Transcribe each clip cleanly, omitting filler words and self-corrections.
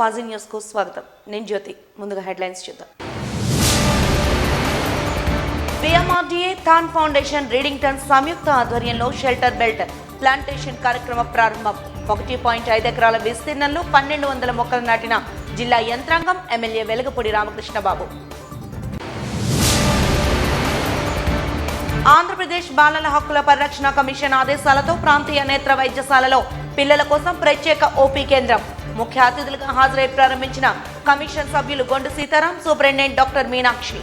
వాజీ news కు స్వాగతం. నేను జ్యోతి. ముందుగా హెడ్లైన్స్ చూద్దాం. పిఎంఆర్డీఏ థాన్ ఫౌండేషన్ రీడింగ్టన్ సంయుక్త ఆధ్వర్యంలో షెల్టర్ బెల్ట్ ప్లాంటేషన్ కార్యక్రమ ప్రారంభం. 1.5 ఎకరాల విస్తీర్ణంలో 1200 మొక్కలు నాటిన జిల్లా యంత్రాంగం. ఎమ్మెల్యే వెలగపూడి రామకృష్ణబాబు. ఆంధ్రప్రదేశ్ బాలల హక్కుల పరిరక్షణ కమిషన్ ఆదేశాలతో ప్రాంతీయ నేత్ర వైద్యశాలలో పిల్లల కోసం ప్రత్యేక ఓపీ కేంద్రం. ముఖ్య అతిథులుగా హాజరై ప్రారంభించిన కమిషన్ సభ్యులు గొండు సీతారాం, సూపరింటెండెంట్ డాక్టర్ మీనాక్షి.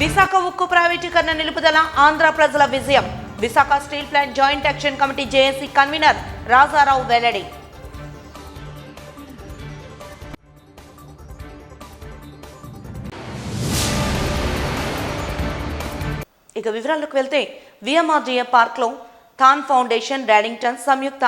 విశాఖ ఉక్కు ప్రైవేటీకరణ నిలుపుదల ఆంధ్ర ప్రజల విజయం. Visakha steel plant joint action committee JAC convener Rajarao వెల్లడి. ఇక వివరాలకు వెళ్తే విఎంఆర్డీఏ పార్క్లో థాన్ ఫౌండేషన్ ర్యాడింగ్టన్ సంయుక్త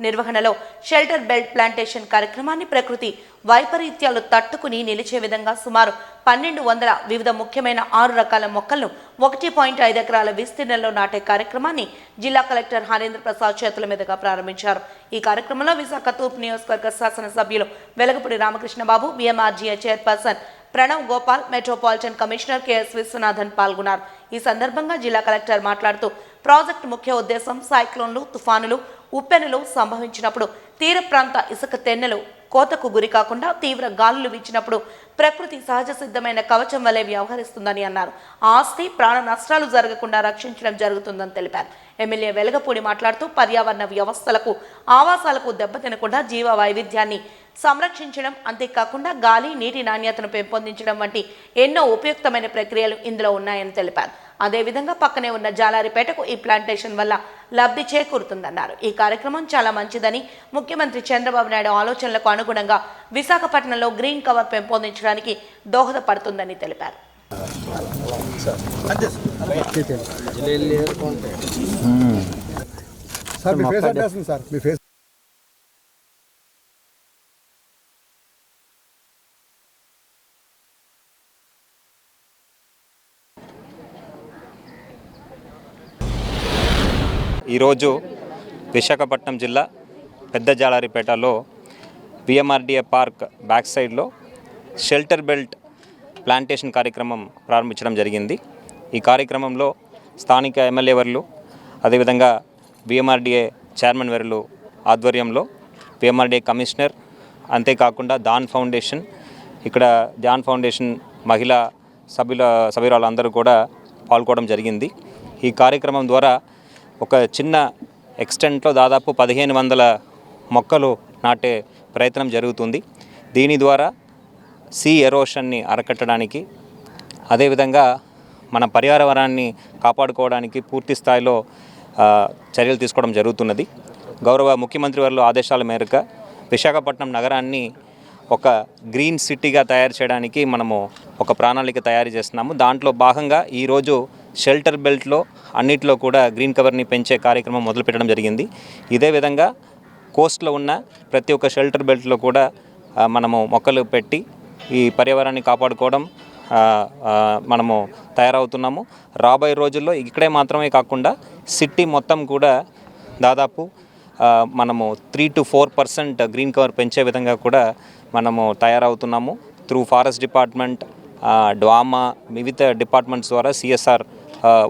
నిర్వహణలో షెల్టర్ బెల్ట్ ప్లాంటేషన్ కార్యక్రమాన్ని ప్రకృతి వైపరీత్యాలు తట్టుకుని నిలిచే విధంగా సుమారు 1200 వివిధ ముఖ్యమైన 6 రకాల మొక్కలను 1.5 ఎకరాల విస్తీర్ణంలో నాటే కార్యక్రమాన్ని జిల్లా కలెక్టర్ హరేంద్ర ప్రసాద్ చేతుల మీదుగా ప్రారంభించారు. ఈ కార్యక్రమంలో విశాఖ తూర్పు నియోజకవర్గ శాసనసభ్యులు Velagapudi Ramakrishnababu, VMRDA chairperson Pranav Gopal, metropolitan commissioner KS Viswanathan పాల్గొన్నారు. ఈ సందర్భంగా జిల్లా కలెక్టర్ మాట్లాడుతూ ప్రాజెక్టు ముఖ్య ఉద్దేశం సైక్లోన్లు, తుఫానులు, ఉప్పెనులు సంభవించినప్పుడు తీర ప్రాంత ఇసుక తెన్నెలు కోతకు గురి కాకుండా తీవ్ర గాలులు వీచినప్పుడు ప్రకృతి సహజ సిద్ధమైన కవచం వలె వ్యవహరిస్తుందని అన్నారు. ఆస్తి ప్రాణ నష్టాలు జరగకుండా రక్షించడం జరుగుతుందని తెలిపారు. ఎమ్మెల్యే వెలగపూడి మాట్లాడుతూ పర్యావరణ వ్యవస్థలకు, ఆవాసాలకు దెబ్బతినకుండా జీవ వైవిధ్యాన్ని సంరక్షించడం, అంతేకాకుండా గాలి, నీటి నాణ్యతను పెంపొందించడం వంటి ఎన్నో ఉపయుక్తమైన ప్రక్రియలు ఇందులో ఉన్నాయని తెలిపారు. అదేవిధంగా పక్కనే ఉన్న జాలారిపేటకు ఈ ప్లాంటేషన్ వల్ల లబ్ధి చేకూరుతుందన్నారు. ఈ కార్యక్రమం చాలా మంచిదని, ముఖ్యమంత్రి చంద్రబాబు నాయుడు ఆలోచనలకు అనుగుణంగా విశాఖపట్నంలో గ్రీన్ కవర్ పెంపొందించడానికి దోహదపడుతుందని తెలిపారు. ఈరోజు విశాఖపట్నం జిల్లా పెద్ద జాలారిపేటలో విఎంఆర్డీఏ పార్క్ బ్యాక్ సైడ్లో షెల్టర్ బెల్ట్ ప్లాంటేషన్ కార్యక్రమం ప్రారంభించడం జరిగింది. ఈ కార్యక్రమంలో స్థానిక ఎమ్మెల్యే వర్లు, అదేవిధంగా విఎంఆర్డీఏ చైర్మన్ వర్లు ఆధ్వర్యంలో విఎంఆర్డీఏ కమిషనర్, అంతేకాకుండా దాన్ ఫౌండేషన్, ఇక్కడ దాన్ ఫౌండేషన్ మహిళా సభ్యురాలందరూ కూడా పాల్గొనడం జరిగింది. ఈ కార్యక్రమం ద్వారా ఒక చిన్న ఎక్స్టెంట్లో దాదాపు 1500 మొక్కలు నాటే ప్రయత్నం జరుగుతుంది. దీని ద్వారా సీ ఎరోషన్ని అరికట్టడానికి, అదేవిధంగా మన పర్యావరణాన్ని కాపాడుకోవడానికి పూర్తి స్థాయిలో చర్యలు తీసుకోవడం జరుగుతున్నది. గౌరవ ముఖ్యమంత్రి వారి ఆదేశాల మేరకు విశాఖపట్నం నగరాన్ని ఒక గ్రీన్ సిటీగా తయారు చేయడానికి మనము ఒక ప్రణాళిక తయారు చేస్తున్నాము. దాంట్లో భాగంగా ఈరోజు షెల్టర్ బెల్ట్లో అన్నిటిలో కూడా గ్రీన్ కవర్ని పెంచే కార్యక్రమం మొదలుపెట్టడం జరిగింది. ఇదే విధంగా కోస్ట్లో ఉన్న ప్రతి ఒక్క షెల్టర్ బెల్ట్లో కూడా మనము మొక్కలు పెట్టి ఈ పర్యావరణాన్ని కాపాడుకోవడం మనము తయారవుతున్నాము. రాబోయే రోజుల్లో ఇక్కడే మాత్రమే కాకుండా సిటీ మొత్తం కూడా దాదాపు మనము 3 to 4% గ్రీన్ కవర్ పెంచే విధంగా కూడా మనము తయారవుతున్నాము. త్రూ ఫారెస్ట్ డిపార్ట్మెంట్, డ్వామా, వివిధ డిపార్ట్మెంట్స్ ద్వారా సిఎస్ఆర్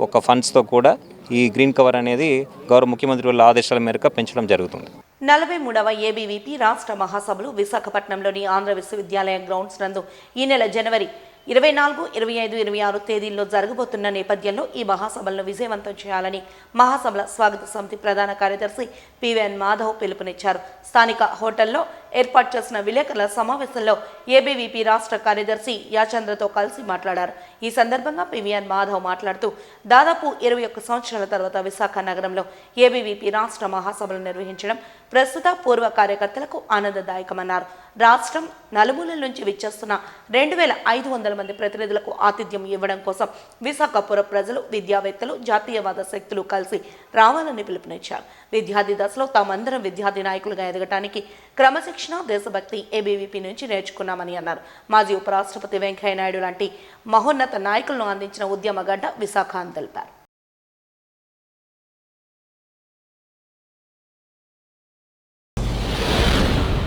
ఒక ఫండ్స్తో కూడా ఈ గ్రీన్ కవర్ అనేది గౌరవ ముఖ్యమంత్రి వాళ్ళ ఆదేశాల మేరకు పెంచడం జరుగుతుంది. 43వ ఏబీవీపీ రాష్ట్ర మహాసభలు విశాఖపట్నంలోని ఆంధ్ర విశ్వవిద్యాలయ గ్రౌండ్స్ నందు ఈ నెల జనవరి 24, 25, 26 తేదీల్లో జరగబోతున్న నేపథ్యంలో ఈ మహాసభలను విజయవంతం చేయాలని మహాసభల స్వాగత సమితి ప్రధాన కార్యదర్శి పివిఎన్ మాధవ్ పిలుపునిచ్చారు. స్థానిక హోటల్లో ఏర్పాటు చేసిన విలేకరుల సమావేశంలో ఏబీవీపీ రాష్ట్ర కార్యదర్శి యాచంద్రతో కలిసి మాట్లాడారు. ఈ సందర్భంగా పివిఎన్ మాధవ్ మాట్లాడుతూ దాదాపు 21 సంవత్సరాల తర్వాత విశాఖ నగరంలో ఏబీవీపీ రాష్ట్ర మహాసభలు నిర్వహించడం ప్రస్తుత పూర్వ కార్యకర్తలకు ఆనందదాయకమన్నారు. రాష్ట్రం నలుమూలల నుంచి విచ్చేస్తున్న 2500 మంది ప్రతినిధులకు ఆతిథ్యం ఇవ్వడం కోసం విశాఖపుర ప్రజలు, విద్యావేత్తలు, జాతీయవాద శక్తులు కలిసి రావాలని పిలుపునిచ్చారు. విద్యార్థి దశలో తామందరం విద్యార్థి నాయకులుగా ఎదగటానికి క్రమశిక్షణ, దేశభక్తి ఏబీవీపీ నుంచి నేర్చుకున్నామని అన్నారు. మాజీ ఉపరాష్ట్రపతి వెంకయ్యనాయుడు లాంటి మహోన్నత నాయకులను అందించిన ఉద్యమ గడ్డ విశాఖ అని తెలిపారు.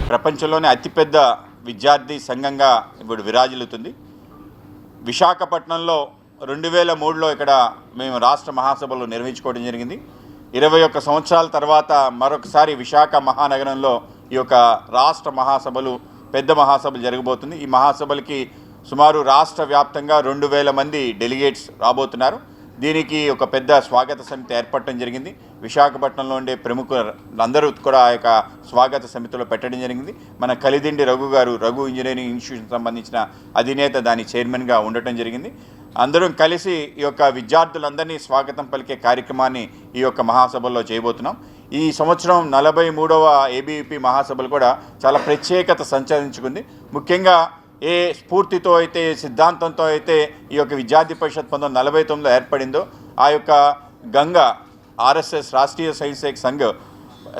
ప్రపంచంలోనే అతిపెద్ద విద్యార్థి సంఘంగా ఇప్పుడు విరాజిల్లుతుంది. విశాఖపట్నంలో 2003లో ఇక్కడ మేము రాష్ట్ర మహాసభలు నిర్వహించుకోవడం జరిగింది. 21 సంవత్సరాల తర్వాత మరొకసారి విశాఖ మహానగరంలో ఈ యొక్క రాష్ట్ర మహాసభలు, పెద్ద మహాసభలు జరగబోతుంది. ఈ మహాసభలకి సుమారు రాష్ట్ర వ్యాప్తంగా 2000 మంది డెలిగేట్స్ రాబోతున్నారు. దీనికి ఒక పెద్ద స్వాగత సమితి ఏర్పడటం జరిగింది. విశాఖపట్నంలో ఉండే ప్రముఖులందరూ కూడా ఆ యొక్క స్వాగత సమితిలో పెట్టడం జరిగింది. మన కలిదిండి రఘు గారు, రఘు ఇంజనీరింగ్ ఇన్స్టిట్యూషన్ సంబంధించిన అధినేత, దాని చైర్మన్గా ఉండటం జరిగింది. అందరం కలిసి ఈ యొక్క విద్యార్థులందరినీ స్వాగతం పలికే కార్యక్రమాన్ని ఈ యొక్క మహాసభల్లో చేయబోతున్నాం. ఈ సంవత్సరం 43వ ఏబీవీపీ మహాసభలు కూడా చాలా ప్రత్యేకత సంచరించుకుంది. ముఖ్యంగా ఏ స్ఫూర్తితో అయితే, సిద్ధాంతంతో అయితే ఈ యొక్క విద్యార్థి పరిషత్ 1949లో ఏర్పడిందో, ఆ యొక్క గంగా ఆర్ఎస్ఎస్ రాష్ట్రీయ స్వయం సేవక్ సంఘ్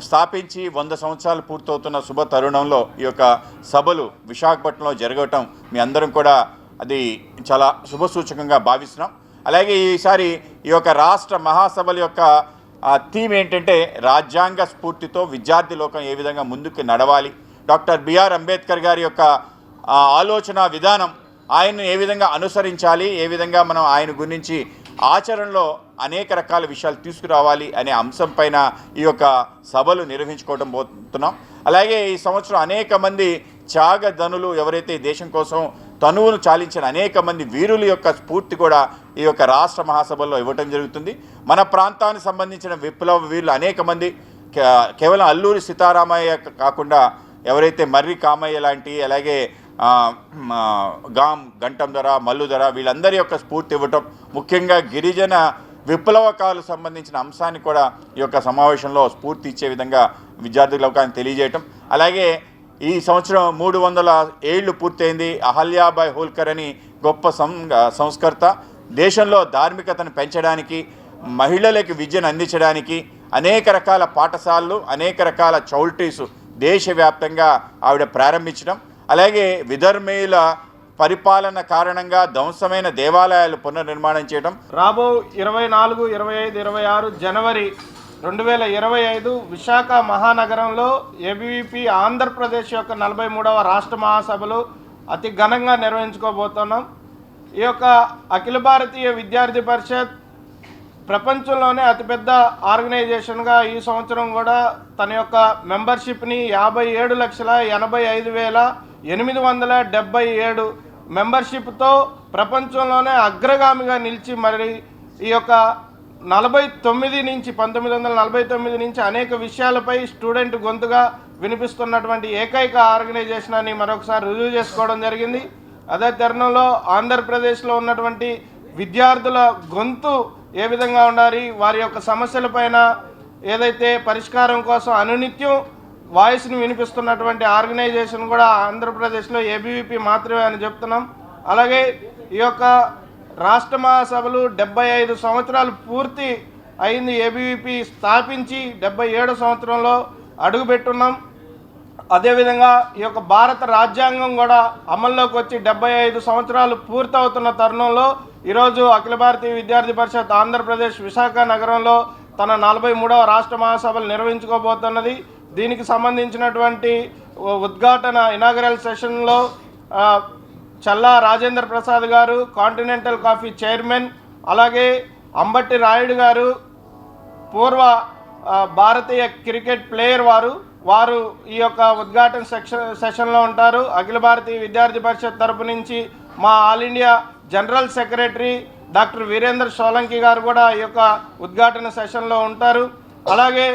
స్థాపించి 100 సంవత్సరాలు పూర్తవుతున్న శుభ తరుణంలో ఈ యొక్క సభలు విశాఖపట్నంలో జరగటం మీ అందరం కూడా అది చాలా శుభసూచకంగా భావిస్తున్నాం. అలాగే ఈసారి ఈ యొక్క రాష్ట్ర మహాసభల యొక్క థీమ్ ఏంటంటే రాజ్యాంగ స్ఫూర్తితో విద్యార్థి లోకం ఏ విధంగా ముందుకు నడవాలి, డాక్టర్ బిఆర్ అంబేద్కర్ గారి యొక్క ఆలోచన విధానం, ఆయన్ని ఏ విధంగా అనుసరించాలి, ఏ విధంగా మనం ఆయన గురించి ఆచరణలో అనేక రకాల విషయాలు తీసుకురావాలి అనే అంశం పైన ఈ యొక్క సభలు నిర్వహించుకోవడం పోతున్నాం. అలాగే ఈ సంవత్సరం అనేక మంది త్యాగధనులు, ఎవరైతే దేశం కోసం తనువును చాలించిన అనేక మంది వీరుల యొక్క స్ఫూర్తి కూడా ఈ యొక్క రాష్ట్ర మహాసభల్లో ఇవ్వటం జరుగుతుంది. మన ప్రాంతానికి సంబంధించిన విప్లవ వీరులు అనేక మంది, కేవలం అల్లూరి సీతారామయ్య కాకుండా ఎవరైతే మర్రి కామయ్య లాంటి, అలాగే గంటం ధర, మల్లు ధర, వీళ్ళందరి యొక్క స్ఫూర్తి ఇవ్వటం, ముఖ్యంగా గిరిజన విప్లవకాలు సంబంధించిన అంశాన్ని కూడా ఈ యొక్క సమావేశంలో స్ఫూర్తి ఇచ్చే విధంగా విద్యార్థి లోకానికి తెలియజేయటం. అలాగే ఈ సంవత్సరం 300 ఏళ్ళు పూర్తయింది. అహల్యాబాయ్ హోల్కర్ అని గొప్ప సంస్కర్త దేశంలో ధార్మికతను పెంచడానికి, మహిళలకు విద్యను అందించడానికి అనేక రకాల పాఠశాలలు, అనేక రకాల చౌల్ట్రీస్ దేశవ్యాప్తంగా ఆవిడ ప్రారంభించడం, అలాగే విధర్మీయుల పరిపాలన కారణంగా ధ్వంసమైన దేవాలయాలు పునర్నిర్మాణం చేయడం. రాబో 24, 25, 26 జనవరి 2025 విశాఖ మహానగరంలో ఏబీవీపీ ఆంధ్రప్రదేశ్ యొక్క 43వ రాష్ట్ర మహాసభలు అతి ఘనంగా నిర్వహించుకోబోతున్నాం. ఈ యొక్క అఖిల భారతీయ విద్యార్థి పరిషత్ ప్రపంచంలోనే అతిపెద్ద ఆర్గనైజేషన్గా ఈ సంవత్సరం కూడా తన యొక్క మెంబర్షిప్ని 57,85,877 మెంబర్షిప్తో ప్రపంచంలోనే అగ్రగామిగా నిలిచి, మరి ఈ యొక్క 1949 నుంచి అనేక విషయాలపై స్టూడెంట్ గొంతుగా వినిపిస్తున్నటువంటి ఏకైక ఆర్గనైజేషన్ అని మరొకసారి రుజువు చేసుకోవడం జరిగింది. అదే తరుణంలో ఆంధ్రప్రదేశ్లో ఉన్నటువంటి విద్యార్థుల గొంతు ఏ విధంగా ఉండాలి, వారి యొక్క సమస్యలపైన ఏదైతే పరిష్కారం కోసం అనునిత్యం వాయిస్ని వినిపిస్తున్నటువంటి ఆర్గనైజేషన్ కూడా ఆంధ్రప్రదేశ్లో ఏబీవీపీ మాత్రమే అని చెప్తున్నాం. అలాగే ఈ యొక్క రాష్ట్ర మహాసభలు 75 సంవత్సరాలు పూర్తి అయింది. ఏబీవీపీ స్థాపించి 77 సంవత్సరంలో అడుగుపెట్టున్నాం. అదేవిధంగా ఈ యొక్క భారత రాజ్యాంగం కూడా అమల్లోకి వచ్చి 75 సంవత్సరాలు పూర్తవుతున్న తరుణంలో ఈరోజు అఖిల భారతీయ విద్యార్థి పరిషత్ ఆంధ్రప్రదేశ్ విశాఖ నగరంలో తన 43వ రాష్ట్ర మహాసభలు నిర్వహించుకోబోతున్నది. దీనికి సంబంధించినటువంటి ఉద్ఘాటన ఇనాగరల్ సెషన్లో చల్లా రాజేంద్ర ప్రసాద్ గారు, కాంటినెంటల్ కాఫీ చైర్మన్, అలాగే అంబట్టి రాయుడు గారు, పూర్వ భారతీయ క్రికెట్ ప్లేయర్ వారు ఈ యొక్క ఉద్ఘాటన సెషన్లో ఉంటారు. అఖిల భారతీయ విద్యార్థి పరిషత్ తరపు నుంచి మా all India general secretary doctor Veerendra Solanki గారు కూడా ఈ యొక్క ఉద్ఘాటన సెషన్లో ఉంటారు. అలాగే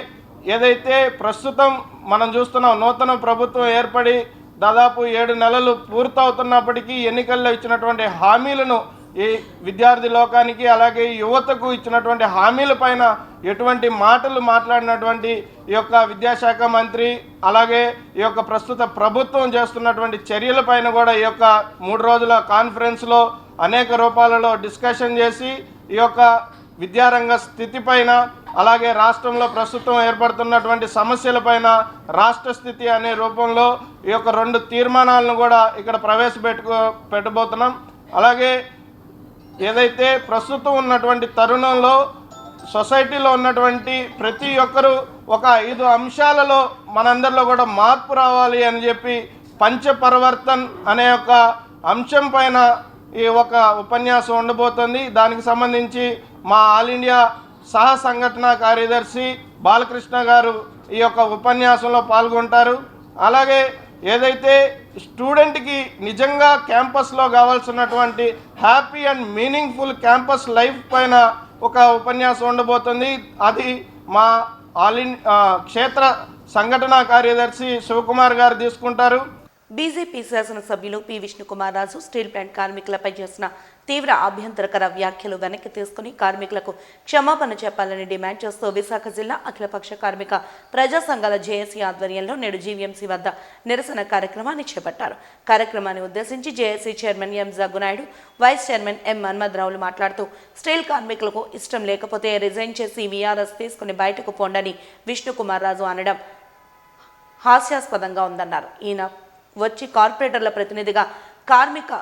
ఏదైతే ప్రస్తుతం మనం చూస్తున్నాం, నూతన ప్రభుత్వం ఏర్పడి దాదాపు 7 నెలలు పూర్తవుతున్నప్పటికీ ఎన్నికల్లో ఇచ్చినటువంటి హామీలను ఈ విద్యార్థి లోకానికి, అలాగే యువతకు ఇచ్చినటువంటి హామీల పైన ఎటువంటి మాటలు మాట్లాడినటువంటి ఈ యొక్క విద్యాశాఖ మంత్రి, అలాగే ఈ యొక్క ప్రస్తుత ప్రభుత్వం చేస్తున్నటువంటి చర్యలపైన కూడా ఈ యొక్క 3 రోజుల కాన్ఫరెన్స్లో అనేక రూపాలలో డిస్కషన్ చేసి ఈ యొక్క విద్యారంగ స్థితిపైన, అలాగే రాష్ట్రంలో ప్రస్తుతం ఏర్పడుతున్నటువంటి సమస్యలపైన రాష్ట్ర స్థితి అనే రూపంలో ఈ యొక్క 2 తీర్మానాలను కూడా ఇక్కడ పెట్టబోతున్నాం. అలాగే ఏదైతే ప్రస్తుతం ఉన్నటువంటి తరుణంలో సొసైటీలో ఉన్నటువంటి ప్రతి ఒక్కరూ ఒక 5 అంశాలలో మనందరిలో కూడా మార్పు రావాలి అని చెప్పి పంచపరివర్తన్ అనే ఒక అంశం పైన ఈ ఒక ఉపన్యాసం ఉండబోతుంది. దానికి సంబంధించి మా ఆల్ ఇండియా సహ సంఘటన కార్యదర్శి బాలకృష్ణ గారు ఈ యొక్క ఉపన్యాసంలో పాల్గొంటారు. అలాగే ఏదైతే స్టూడెంట్కి నిజంగా క్యాంపస్లో కావాల్సినటువంటి happy and meaningful campus life పైన ఒక ఉపన్యాసం ఉండబోతుంది. అది మా క్షేత్ర సంఘటన కార్యదర్శి శివకుమార్ గారు తీసుకుంటారు. బీజేపీ శాసనసభ్యులు P Vishnukumar Raju steel plant కార్మికులపై చేసిన తీవ్ర అభ్యంతరకర వ్యాఖ్యలు వెనక్కి తీసుకుని కార్మికులకు క్షమాపణ చెప్పాలని డిమాండ్ చేస్తూ విశాఖ జిల్లా అఖిలపక్ష కార్మిక ప్రజా సంఘాల జేఏసీ ఆధ్వర్యంలో నేడు జీవీఎంసీ వద్ద నిరసన కార్యక్రమాన్ని చేపట్టారు. కార్యక్రమాన్ని ఉద్దేశించి JAC chairman M Jaggunaidu, vice chairman M మన్మథరావులు మాట్లాడుతూ స్టీల్ కార్మికులకు ఇష్టం లేకపోతే రిజైన్ చేసి వీఆర్ఎస్ తీసుకుని బయటకు పోండని విష్ణుకుమార్ రాజు అనడం హాస్యాస్పదంగా ఉందన్నారు. ఈయన వచ్చి కార్పొరేటర్ల ప్రతినిధిగా కార్మిక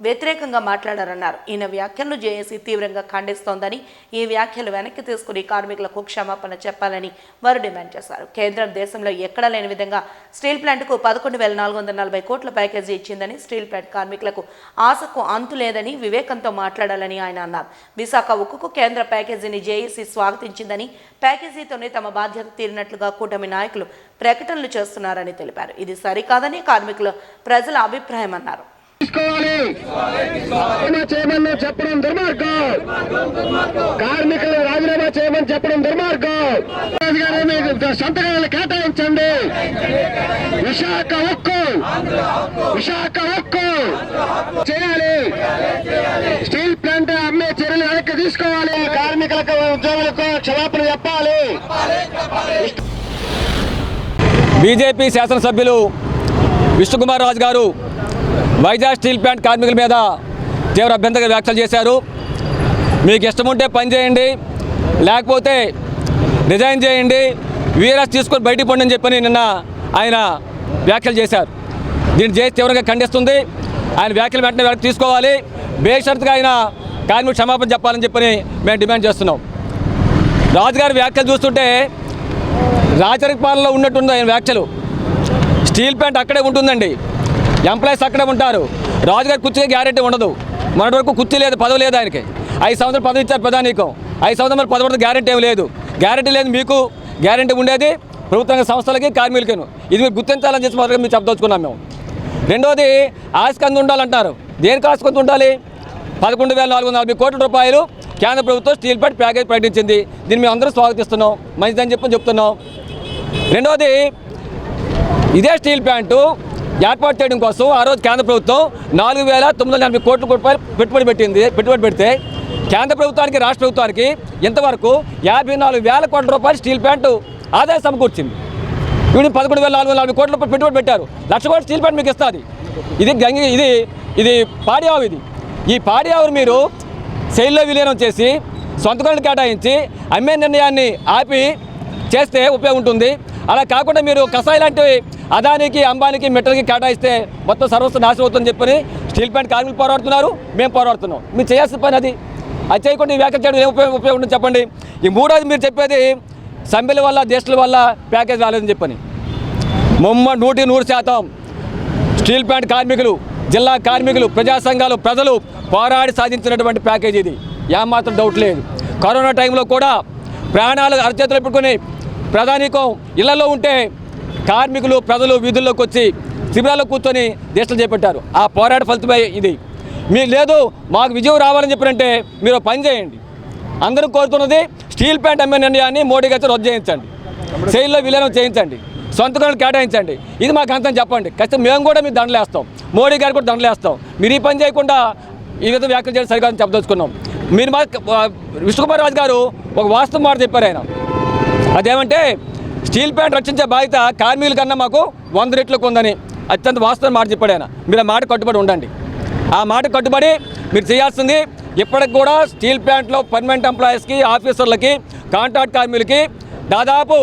వ్యతిరేకంగా మాట్లాడారన్నారు. ఈయన వ్యాఖ్యలను జేఏసీ తీవ్రంగా ఖండిస్తోందని, ఈ వ్యాఖ్యలు వెనక్కి తీసుకుని కార్మికులకు క్షమాపణ చెప్పాలని వారు డిమాండ్ చేశారు. కేంద్రం దేశంలో ఎక్కడా లేని విధంగా స్టీల్ ప్లాంట్కు 11,440 కోట్ల ప్యాకేజీ ఇచ్చిందని, స్టీల్ ప్లాంట్ కార్మికులకు ఆశకు అంతు లేదని వివేకంతో మాట్లాడాలని ఆయన అన్నారు. విశాఖ ఉక్కుకు కేంద్ర ప్యాకేజీని జేఏసీ స్వాగతించిందని, ప్యాకేజీతోనే తమ బాధ్యత తీరినట్లుగా కూటమి నాయకులు ప్రకటనలు చేస్తున్నారని తెలిపారు. ఇది సరికాదని ప్రజల అభిప్రాయం అన్నారు. చేయమని చెప్పడం దుర్మార్గం, కార్మికులు రాజీనామా చేయమని చెప్పడం దుర్మార్గం. సంతకాలను కేటాయించండి. విశాఖ ఉక్కు చేయాలి. స్టీల్ ప్లాంట్ అమ్మే చర్యలు వెనక్కి తీసుకోవాలి. కార్మికులకు ఉద్యోగులకు క్షమాపణ చెప్పాలి. బీజేపీ శాసనసభ్యులు విష్ణుకుమార్ రాజు గారు వైజాగ్ స్టీల్ ప్లాంట్ కార్మికుల మీద తీవ్ర అభ్యంతర వ్యాఖ్యలు చేశారు. మీకు ఇష్టం ఉంటే పని చేయండి, లేకపోతే రిజైన్ చేయండి, వీఆర్ఎస్ తీసుకొని బయటికి పోండి అని చెప్పని నిన్న ఆయన వ్యాఖ్యలు చేశారు. దీన్ని చేసి తీవ్రంగా ఖండిస్తుంది. ఆయన వ్యాఖ్యలు వెంటనే వెనక్కి తీసుకోవాలి. బేషరతుగా ఆయన కార్మికులకు క్షమాపణ చెప్పాలని చెప్పని మేము డిమాండ్ చేస్తున్నాం. రాజుగారి వ్యాఖ్యలు చూస్తుంటే రాచరిక పాలనలో ఉన్నట్టుంది ఆయన వ్యాఖ్యలు. స్టీల్ ప్లాంట్ అక్కడే ఉంటుందండి, ఎంప్లాయీస్ అక్కడే ఉంటారు. రాజుగారి కుర్చీకి గ్యారెంటీ ఉండదు. మొన్నటి వరకు కుర్చీ లేదు, పదవి లేదు ఆయనకి. 5 సంవత్సరాలు పదవి ఇచ్చారు ప్రధానికం. 5 సంవత్సరాలు పదవి గ్యారెంటీ ఏమి లేదు. గ్యారెంటీ లేదు, మీకు గ్యారెంటీ ఉండేది ప్రభుత్వ సంస్థలకి, కార్మికులకి. ఇది మీరు గుర్తించాలని చెప్పి మొదలుగా మీరు చెప్పదలుచుకున్నాం మేము. రెండోది ఆస్కంది ఉండాలంటారు. దేనికి ఆస్కంది ఉండాలి? 11,440 కోట్ల రూపాయలు కేంద్ర ప్రభుత్వం స్టీల్ ప్లాంట్ ప్యాకేజ్ ప్రకటించింది. దీన్ని మేము అందరూ స్వాగతిస్తున్నాం, మంచిదని చెప్తున్నాం. రెండోది ఇదే స్టీల్ ప్లాంటు ఏర్పాటు చేయడం కోసం ఆ రోజు కేంద్ర ప్రభుత్వం 4,980 కోట్ల రూపాయలు పెట్టుబడి పెడితే కేంద్ర ప్రభుత్వానికి, రాష్ట్ర ప్రభుత్వానికి ఇంతవరకు 54,000 కోట్ల రూపాయలు స్టీల్ ప్లాంట్ ఆదాయం సమకూర్చింది. వీళ్ళు 11,440 కోట్ల రూపాయలు పెట్టుబడి పెట్టారు. 1,00,000 కోట్ల స్టీల్ ప్లాంట్ మీకు ఇస్తుంది. ఇది పాడి ఆవు. ఈ పాడి ఆవును మీరు శైలిలో విలీనం చేసి సొంత కొనుగోలు కేటాయించి అమ్మే నిర్ణయాన్ని ఆపి చేస్తే ఉపయోగం ఉంటుంది. అలా కాకుండా మీరు కషాయి లాంటివి అదానికి, అంబానికి, మెటల్కి కేటాయిస్తే మొత్తం సర్వస్వ నాశనం అవుతుందని చెప్పని స్టీల్ ప్లాంట్ కార్మికులు పోరాడుతున్నారు, మేము పోరాడుతున్నాం. మీరు చేయాల్సిన పని అది చేయకుండా ఈ వ్యాఖ్యలు చేయడం ఏం ఉపయోగం ఉంటుంది చెప్పండి. ఈ మూడోది మీరు చెప్పేది సమ్మెల వల్ల, దేశాల వల్ల ప్యాకేజ్ రాలేదని చెప్పని. 100% స్టీల్ ప్లాంట్ కార్మికులు, జిల్లా కార్మికులు, ప్రజా సంఘాలు, ప్రజలు పోరాడి సాధించినటువంటి ప్యాకేజ్ ఇది. ఏమాత్రం డౌట్ లేదు. కరోనా టైంలో కూడా ప్రాణాలు అరచేతులు పెట్టుకుని ప్రధానికం ఇళ్లలో ఉంటే కార్మికులు, ప్రజలు వీధుల్లోకి వచ్చి శిబిరాల్లో కూర్చొని దీక్షలు చేపట్టారు. ఆ పోరాట ఫలితమే ఇది. మీరు లేదు మాకు విజయం రావాలని చెప్పారంటే మీరు పని చేయండి. అందరూ కోరుతున్నది స్టీల్ ప్లాంట్ అమ్మే నిర్ణయాన్ని మోడీ గారితో రద్దు చేయించండి, శైలిలో విలీనం చేయించండి, సొంత కొనుగోలు కేటాయించండి. ఇది మాకు అంతం చెప్పండి. ఖచ్చితంగా మేము కూడా మీకు దండలేస్తాం, మోడీ గారు కూడా దండలేస్తాం. మీరు ఈ పని చేయకుండా ఈ విధంగా వ్యాఖ్యలు చేయడం సరికాదని చెప్పదలుచుకున్నాం. మీరు మా విష్ణుకుమార్ రాజు గారు ఒక వాస్తవం మాట చెప్పారు. ఆయన అదేమంటే స్టీల్ ప్లాంట్ రక్షించే బాధ్యత కార్మికుల కన్నా మాకు 100 రెట్లకు ఉందని అత్యంత వాస్తవం మాట చెప్పాడు ఆయన. మీరు ఆ మాట కట్టుబడి ఉండండి. ఆ మాట కట్టుబడి మీరు చేయాల్సింది ఇప్పటికి కూడా స్టీల్ ప్లాంట్లో పర్మనెంట్ ఎంప్లాయీస్కి, ఆఫీసర్లకి, కాంట్రాక్ట్ కార్మికులకి దాదాపు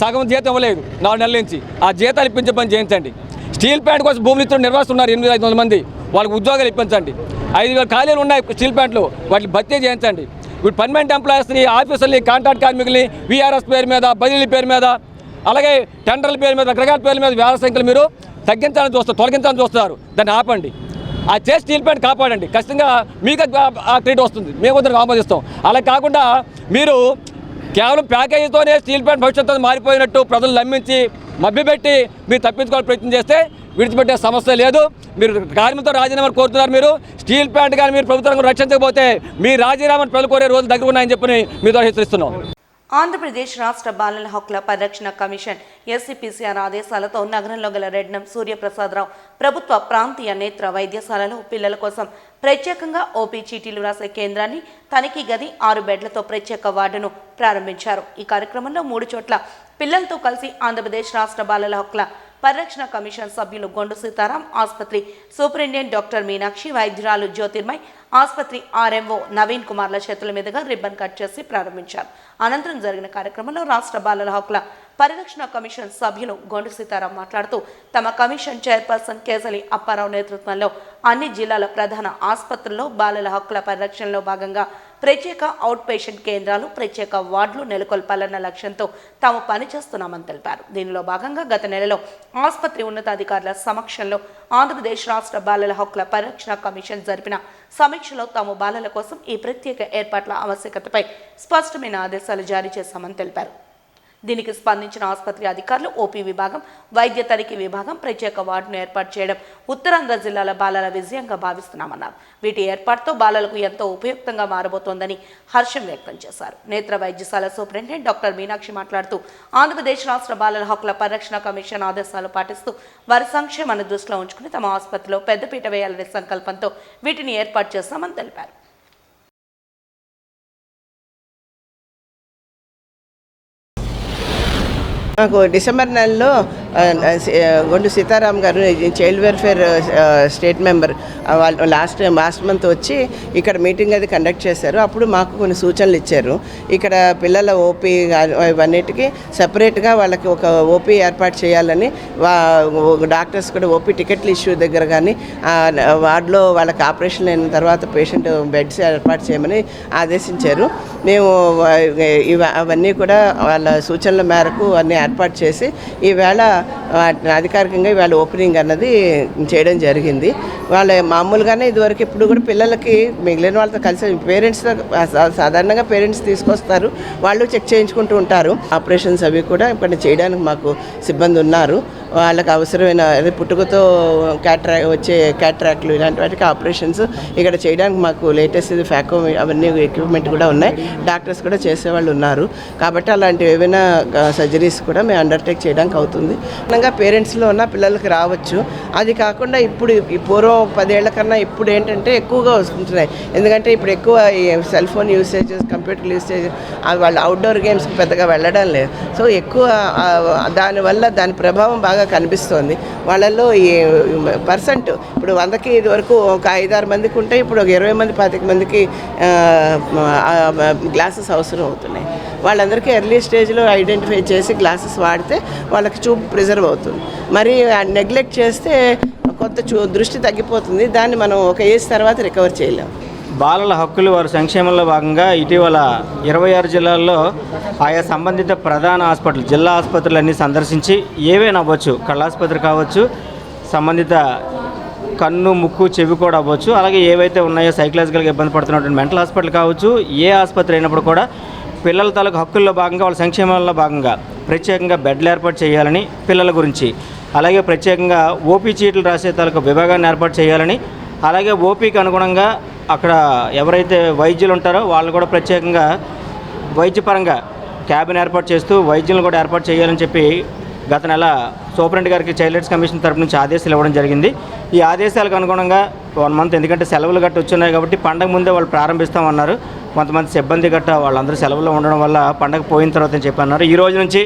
సగం జీతం ఇవ్వలేదు 4 నెలల నుంచి. ఆ జీతాలు ఇప్పించే పని చేయించండి. స్టీల్ ప్లాంట్ కోసం భూములు ఇచ్చిన నిర్వాసిస్తున్నారు 8,500 మంది, వాళ్ళకి ఉద్యోగాలు ఇప్పించండి. 5,000 ఖాళీలు ఉన్నాయి స్టీల్ ప్లాంట్లు, వాటిని భర్తీ చేయించండి. ఇప్పుడు పర్మనెంట్ ఎంప్లాయీస్ని, ఆఫీసర్ని, కాంట్రాక్ట్ కార్మికుల్ని వీఆర్ఎస్ పేరు మీద, బదిలీ పేరు మీద, అలాగే టెండర్ల పేరు మీద, రకరకాల పేర్ల మీద వేల సంఖ్యలు మీరు తగ్గించాలని చూస్తారు, తొలగించాలని చూస్తున్నారు. దాన్ని ఆపండి. ఆ చేసి స్టీల్ ప్లాంట్ కాపాడండి. ఖచ్చితంగా మీకు ఆ క్రెడిట్ వస్తుంది, మేము దాన్ని ఆమోదిస్తాం. అలా కాకుండా మీరు కేవలం ప్యాకేజీతోనే స్టీల్ ప్లాంట్ భవిష్యత్తు మారిపోయినట్టు ప్రజలు నమ్మించి మభ్యపెట్టి మీరు తప్పించుకోవాలని ప్రయత్నం చేస్తే విడిచిపెట్టే సమస్య లేదు. మీరు కార్మికులతో రాజీనామాలు కోరుతున్నారు. మీరు స్టీల్ ప్లాంట్ కానీ మీరు ప్రభుత్వం రక్షించకపోతే మీ రాజీనామాను ప్రజలు కోరే రోజులు దగ్గర ఉన్నాయని చెప్పి మీతో హెచ్చరిస్తున్నాం. ఆంధ్రప్రదేశ్ రాష్ట్ర బాలల హక్కుల పరిరక్షణ కమిషన్ ఎస్సీపీసీఆర్ ఆదేశాలతో నగరంలో గల రెడ్నం సూర్యప్రసాదరావు ప్రభుత్వ ప్రాంతీయ నేత్ర వైద్యశాలలో పిల్లల కోసం ప్రత్యేకంగా ఓపీ చీటీలు రాసే కేంద్రాన్ని, తనిఖీ గది, 6 బెడ్లతో ప్రత్యేక వార్డును ప్రారంభించారు. ఈ కార్యక్రమంలో 3 చోట్ల పిల్లలతో కలిసి ఆంధ్రప్రదేశ్ రాష్ట్ర బాలల హక్కుల పరిరక్షణ కమిషన్ సభ్యులు గొండు సీతారాం, ఆసుపత్రి సూపరింటెండెంట్ డాక్టర్ మీనాక్షి, వైద్యురాలు జ్యోతిర్మయ్, ఆసుపత్రి ఆర్ఎంఓ నవీన్ కుమార్ల చేతుల మీదుగా రిబ్బన్ కట్ చేసి ప్రారంభించారు. అనంతరం జరిగిన కార్యక్రమంలో రాష్ట్ర బాలల హక్కుల పరిరక్షణ కమిషన్ సభ్యులు గొండు సీతారాం మాట్లాడుతూ తమ కమిషన్ చైర్పర్సన్ కేసలి అప్పారావు నేతృత్వంలో అన్ని జిల్లాల ప్రధాన ఆసుపత్రుల్లో బాలల హక్కుల పరిరక్షణలో భాగంగా ప్రత్యేక అవుట్ పేషెంట్ కేంద్రాలు, ప్రత్యేక వార్డులు నెలకొల్పాలన్న లక్ష్యంతో తాము పనిచేస్తున్నామని తెలిపారు. దీనిలో భాగంగా గత నెలలో ఆసుపత్రి ఉన్నతాధికారుల సమక్షంలో ఆంధ్రప్రదేశ్ రాష్ట్ర బాలల హక్కుల పరిరక్షణ కమిషన్ జరిపిన సమీక్షలో తాము బాలల కోసం ఈ ప్రత్యేక ఏర్పాట్ల ఆవశ్యకతపై స్పష్టమైన ఆదేశాలు జారీ చేశామని తెలిపారు. దీనికి స్పందించిన ఆసుపత్రి అధికారులు ఓపీ విభాగం, వైద్య తనిఖీ విభాగం, ప్రత్యేక వార్డును ఏర్పాటు చేయడం ఉత్తరాంధ్ర జిల్లాల బాలల విజయంగా భావిస్తున్నామన్నారు. వీటి ఏర్పాటుతో బాలలకు ఎంతో ఉపయుక్తంగా మారబోతోందని హర్షం వ్యక్తం చేశారు. నేత్ర వైద్యశాల సూపరింటెండెంట్ డాక్టర్ మీనాక్షి మాట్లాడుతూ ఆంధ్రప్రదేశ్ రాష్ట్ర బాలల హక్కుల పరిరక్షణ కమిషన్ ఆదేశాలు పాటిస్తూ వారి సంక్షేమాన్ని దృష్టిలో ఉంచుకుని తమ ఆసుపత్రిలో పెద్దపీట వేయాలనే సంకల్పంతో వీటిని ఏర్పాటు చేస్తామని తెలిపారు. నాకు డిసెంబర్ నెలలో గొండు సీతారాం గారు చైల్డ్ వెల్ఫేర్ స్టేట్ మెంబర్ వాళ్ళు లాస్ట్ మంత్ వచ్చి ఇక్కడ మీటింగ్ అది కండక్ట్ చేశారు. అప్పుడు మాకు కొన్ని సూచనలు ఇచ్చారు. ఇక్కడ పిల్లల ఓపీ ఇవన్నిటికీ సపరేట్గా వాళ్ళకి ఒక ఓపీ ఏర్పాటు చేయాలని, డాక్టర్స్ కూడా ఓపీ టికెట్లు ఇష్యూ దగ్గర కానీ వార్డులో వాళ్ళకి ఆపరేషన్ అయిన తర్వాత పేషెంట్ బెడ్స్ ఏర్పాటు చేయమని ఆదేశించారు. మేము అవన్నీ కూడా వాళ్ళ సూచనల మేరకు అన్నీ ఏర్పాటు చేసి ఈవేళ అధికారికంగా ఇవాళ ఓపెనింగ్ అన్నది చేయడం జరిగింది. వాళ్ళ మామూలుగానే ఇదివరకు ఇప్పుడు కూడా పిల్లలకి మిగిలిన వాళ్ళతో కలిసి పేరెంట్స్తో సాధారణంగా పేరెంట్స్ తీసుకొస్తారు, వాళ్ళు చెక్ చేయించుకుంటూ ఉంటారు. ఆపరేషన్స్ అవి కూడా ఇక్కడ చేయడానికి మాకు సిబ్బంది ఉన్నారు. వాళ్ళకి అవసరమైన అదే పుట్టుకతో వచ్చే క్యాట్రాక్ట్లు ఇలాంటి వాటికి ఆపరేషన్స్ ఇక్కడ చేయడానికి మాకు లేటెస్ట్ ఫ్యాకో అవన్నీ ఎక్విప్మెంట్ కూడా ఉన్నాయి. డాక్టర్స్ కూడా చేసేవాళ్ళు ఉన్నారు. కాబట్టి అలాంటివి ఏవైనా సర్జరీస్ కూడా మేము అండర్టేక్ చేయడానికి అవుతుంది. పేరెంట్స్లో ఉన్న పిల్లలకి రావచ్చు. అది కాకుండా ఇప్పుడు ఈ పూర్వం 10 ఏళ్ల కన్నా ఇప్పుడు ఏంటంటే ఎక్కువగా వస్తుంటున్నాయి. ఎందుకంటే ఇప్పుడు ఎక్కువ ఈ cell phone usage, computer usage, వాళ్ళు అవుట్డోర్ గేమ్స్కి పెద్దగా వెళ్ళడం లేదు. సో ఎక్కువ దానివల్ల దాని ప్రభావం బాగా కనిపిస్తోంది. వాళ్ళల్లో ఈ పర్సెంట్ ఇప్పుడు 100కి ఇది వరకు ఒక 5-6 మందికి ఉంటే ఇప్పుడు ఒక 20 మంది 25 మందికి గ్లాసెస్ అవసరం అవుతున్నాయి. వాళ్ళందరికీ ఎర్లీ స్టేజ్లో ఐడెంటిఫై చేసి గ్లాసెస్ వాడితే వాళ్ళకి చూపు ప్రిజర్వ్ అవుతుంది. మరి నెగ్లెక్ట్ చేస్తే కొంత దృష్టి తగ్గిపోతుంది. దాన్ని మనం ఒక ఏజ్ తర్వాత రికవర్ చేయలేము. బాలల హక్కులు వారి సంక్షేమంలో భాగంగా ఇటీవల 26 జిల్లాల్లో ఆయా సంబంధిత ప్రధాన హాస్పిటల్, జిల్లా ఆసుపత్రులన్నీ సందర్శించి ఏవైనా అవ్వచ్చు, కళ్ళాసుపత్రి కావచ్చు, సంబంధిత కన్ను, ముక్కు, చెవి కూడా అవ్వచ్చు, అలాగే ఏవైతే ఉన్నాయో సైకలాజికల్గా ఇబ్బంది పడుతున్నటువంటి మెంటల్ హాస్పిటల్ కావచ్చు, ఏ ఆసుపత్రి అయినప్పుడు కూడా పిల్లల తాలూకు హక్కుల్లో భాగంగా వాళ్ళ సంక్షేమంలో భాగంగా ప్రత్యేకంగా బెడ్లు ఏర్పాటు చేయాలని పిల్లల గురించి, అలాగే ప్రత్యేకంగా ఓపీ చీట్లు రాసే తాలూకు విభాగాన్ని ఏర్పాటు చేయాలని, అలాగే ఓపీకి అనుగుణంగా అక్కడ ఎవరైతే వైద్యులు ఉంటారో వాళ్ళు కూడా ప్రత్యేకంగా వైద్యపరంగా క్యాబిన్ ఏర్పాటు చేస్తూ వైద్యులను కూడా ఏర్పాటు చేయాలని చెప్పి గత నెల సూపరింటెండెంట్ గారికి చైల్డ్ రైట్స్ కమిషన్ తరపు నుంచి ఆదేశాలు ఇవ్వడం జరిగింది. ఈ ఆదేశాలకు అనుగుణంగా 1 మంత్, ఎందుకంటే సెలవులు గట్ట వచ్చున్నాయి కాబట్టి పండగ ముందే వాళ్ళు ప్రారంభిస్తామన్నారు. కొంతమంది సిబ్బంది గట్ట వాళ్ళందరూ సెలవుల్లో ఉండడం వల్ల పండగ పోయిన తర్వాత అని చెప్పి అన్నారు. ఈ రోజు నుంచి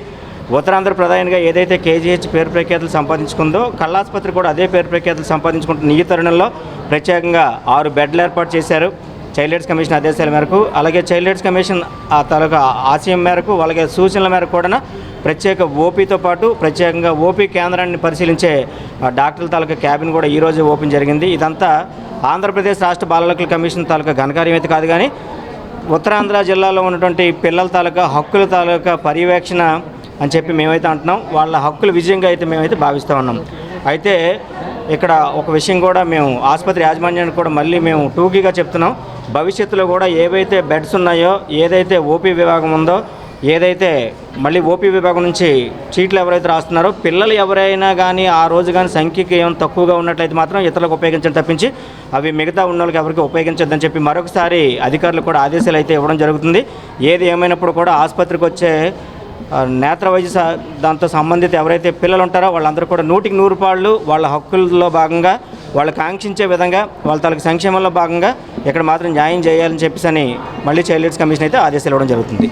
ఉత్తరాంధ్ర ప్రధానిగా ఏదైతే కేజీహెచ్ పేరు ప్రఖ్యాతులు సంపాదించుకుందో కళ్ళాసుపత్రి కూడా అదే పేరు ప్రఖ్యాతులు సంపాదించుకుంటున్న ఈ తరుణంలో ప్రత్యేకంగా 6 బెడ్లు ఏర్పాటు చేశారు చైల్డ్ రైట్స్ కమిషన్ ఆదేశాల మేరకు. అలాగే చైల్డ్ రైట్స్ కమిషన్ ఆ తాలూకా ఆశయం మేరకు, అలాగే సూచనల మేరకు కూడా ప్రత్యేక ఓపీతో పాటు ప్రత్యేకంగా ఓపీ కేంద్రాన్ని పరిశీలించే డాక్టర్ల తాలూకా క్యాబిన్ కూడా ఈరోజు ఓపెన్ జరిగింది. ఇదంతా ఆంధ్రప్రదేశ్ రాష్ట్ర బాలల హక్కుల కమిషన్ తాలూకా ఘనకార్యం అయితే కాదు, కానీ ఉత్తరాంధ్ర జిల్లాలో ఉన్నటువంటి పిల్లల తాలూకా హక్కుల తాలూకా పర్యవేక్షణ అని చెప్పి మేమైతే అంటున్నాం. వాళ్ళ హక్కుల విజయంగా అయితే మేమైతే భావిస్తూ ఉన్నాం. అయితే ఇక్కడ ఒక విషయం కూడా మేము ఆసుపత్రి యాజమాన్యానికి కూడా మళ్ళీ మేము టూకీగా చెప్తున్నాం. భవిష్యత్తులో కూడా ఏవైతే బెడ్స్ ఉన్నాయో, ఏదైతే ఓపీ విభాగం ఉందో, ఏదైతే మళ్ళీ ఓపీ విభాగం నుంచి చీట్లు ఎవరైతే రాస్తున్నారో పిల్లలు ఎవరైనా కానీ ఆ రోజు కానీ సంఖ్యకి ఏమైనా తక్కువగా ఉన్నట్లయితే మాత్రం ఇతరులకు ఉపయోగించడం తప్పించి అవి మిగతా ఉన్న వాళ్ళకి ఎవరికి ఉపయోగించొద్దని చెప్పి మరొకసారి అధికారులు కూడా ఆదేశాలు అయితే ఇవ్వడం జరుగుతుంది. ఏది ఏమైనప్పుడు కూడా ఆసుపత్రికి వచ్చే నేత్ర వైద్య దాంతో సంబంధిత ఎవరైతే పిల్లలు ఉంటారో వాళ్ళందరూ కూడా 100% వాళ్ళ హక్కుల్లో భాగంగా వాళ్ళు కాంక్షించే విధంగా వాళ్ళ తాలూకు సంక్షేమంలో భాగంగా ఇక్కడ మాత్రం న్యాయం చేయాలని చెప్పేసి మళ్ళీ చైల్డ్ రైట్స్ కమిషన్ అయితే ఆదేశాలు ఇవ్వడం జరుగుతుంది.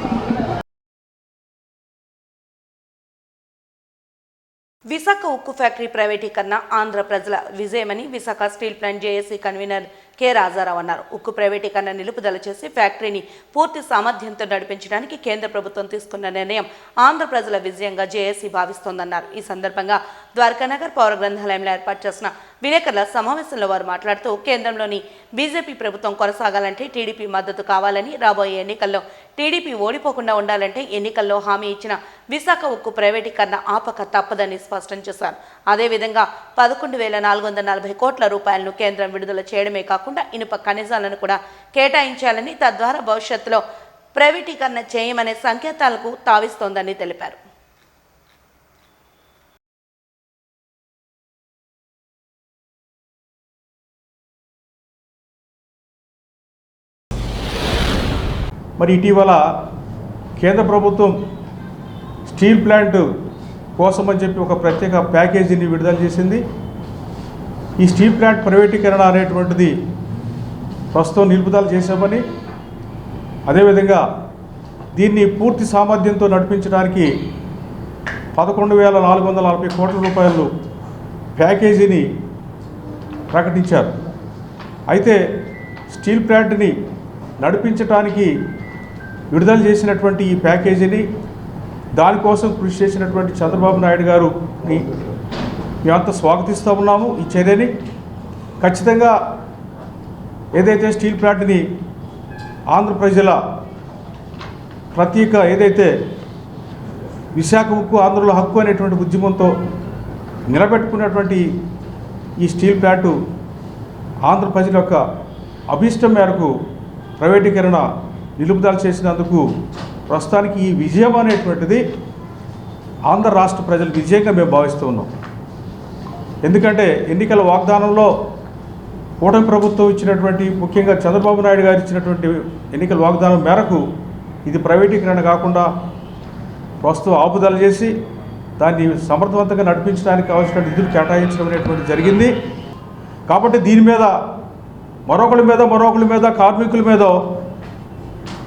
విశాఖ ఉక్కు ఫ్యాక్టరీ ప్రైవేటీకరణ ఆంధ్ర ప్రజల విజయమని Visakha steel plant JAC convener K Rajarao అన్నారు. ఉక్కు ప్రైవేటీకరణ నిలుపుదల చేసి ఫ్యాక్టరీని పూర్తి సామర్థ్యంతో నడిపించడానికి కేంద్ర ప్రభుత్వం తీసుకున్న నిర్ణయం ఆంధ్ర ప్రజల విజయంగా జేఏసీ భావిస్తోందన్నారు. ఈ సందర్భంగా ద్వారకానగర్ పౌర గ్రంథాలయంలో ఏర్పాటు చేసిన విలేకరుల సమావేశంలో వారు మాట్లాడుతూ కేంద్రంలోని బీజేపీ ప్రభుత్వం కొనసాగాలంటే టీడీపీ మద్దతు కావాలని, రాబోయే ఎన్నికల్లో టీడీపీ ఓడిపోకుండా ఉండాలంటే ఎన్నికల్లో హామీ ఇచ్చిన విశాఖ ఉక్కు ప్రైవేటీకరణ ఆపక తప్పదని స్పష్టం చేశారు. అదేవిధంగా 11,440 కోట్ల రూపాయలను కేంద్రం విడుదల చేయడమే కాకుండా ఇనుప ఖనిజాలను కూడా కేటాయించాలని, తద్వారా భవిష్యత్తులో ప్రైవేటీకరణ చేయమనే సంకేతాలకు తావిస్తోందని తెలిపారు. మరి ఇటీవల కేంద్ర ప్రభుత్వం స్టీల్ ప్లాంట్ కోసం అని చెప్పి ఒక ప్రత్యేక ప్యాకేజీని విడుదల చేసింది. ఈ స్టీల్ ప్లాంట్ ప్రైవేటీకరణ అనేటువంటిది ప్రస్తుతం నిలుపుదల చేశామని, అదేవిధంగా దీన్ని పూర్తి సామర్థ్యంతో నడిపించడానికి 11,440 కోట్ల రూపాయలు ప్యాకేజీని ప్రకటించారు. అయితే స్టీల్ ప్లాంట్ని నడిపించడానికి విడుదల చేసినటువంటి ఈ ప్యాకేజీని, దానికోసం కృషి చేసినటువంటి చంద్రబాబు నాయుడు గారిని మేమంతా స్వాగతిస్తూ ఉన్నాము. ఈ చర్యని ఖచ్చితంగా ఏదైతే స్టీల్ ప్లాంట్ని ఆంధ్ర ప్రజల ప్రత్యేక ఏదైతే విశాఖ ఉక్కు ఆంధ్రుల హక్కు అనేటువంటి ఉద్యమంతో నిలబెట్టుకున్నటువంటి ఈ స్టీల్ ప్లాంటు ఆంధ్ర ప్రజల యొక్క అభీష్టం మేరకు ప్రైవేటీకరణ నిలుపుదల చేసినందుకు ప్రస్తుతానికి ఈ విజయం అనేటువంటిది ఆంధ్ర రాష్ట్ర ప్రజల విజయంగా మేము భావిస్తూ ఉన్నాం. ఎందుకంటే ఎన్నికల వాగ్దానంలో కూటమి ప్రభుత్వం ఇచ్చినటువంటి, ముఖ్యంగా చంద్రబాబు నాయుడు గారు ఇచ్చినటువంటి ఎన్నికల వాగ్దానం మేరకు ఇది ప్రైవేటీకరణ కాకుండా ప్రస్తుతం ఆపుదల చేసి దాన్ని సమర్థవంతంగా నడిపించడానికి కావాల్సిన నిధులు కేటాయించడం అనేటువంటి జరిగింది. కాబట్టి దీని మీద మరొకరి మీద కార్మికుల మీద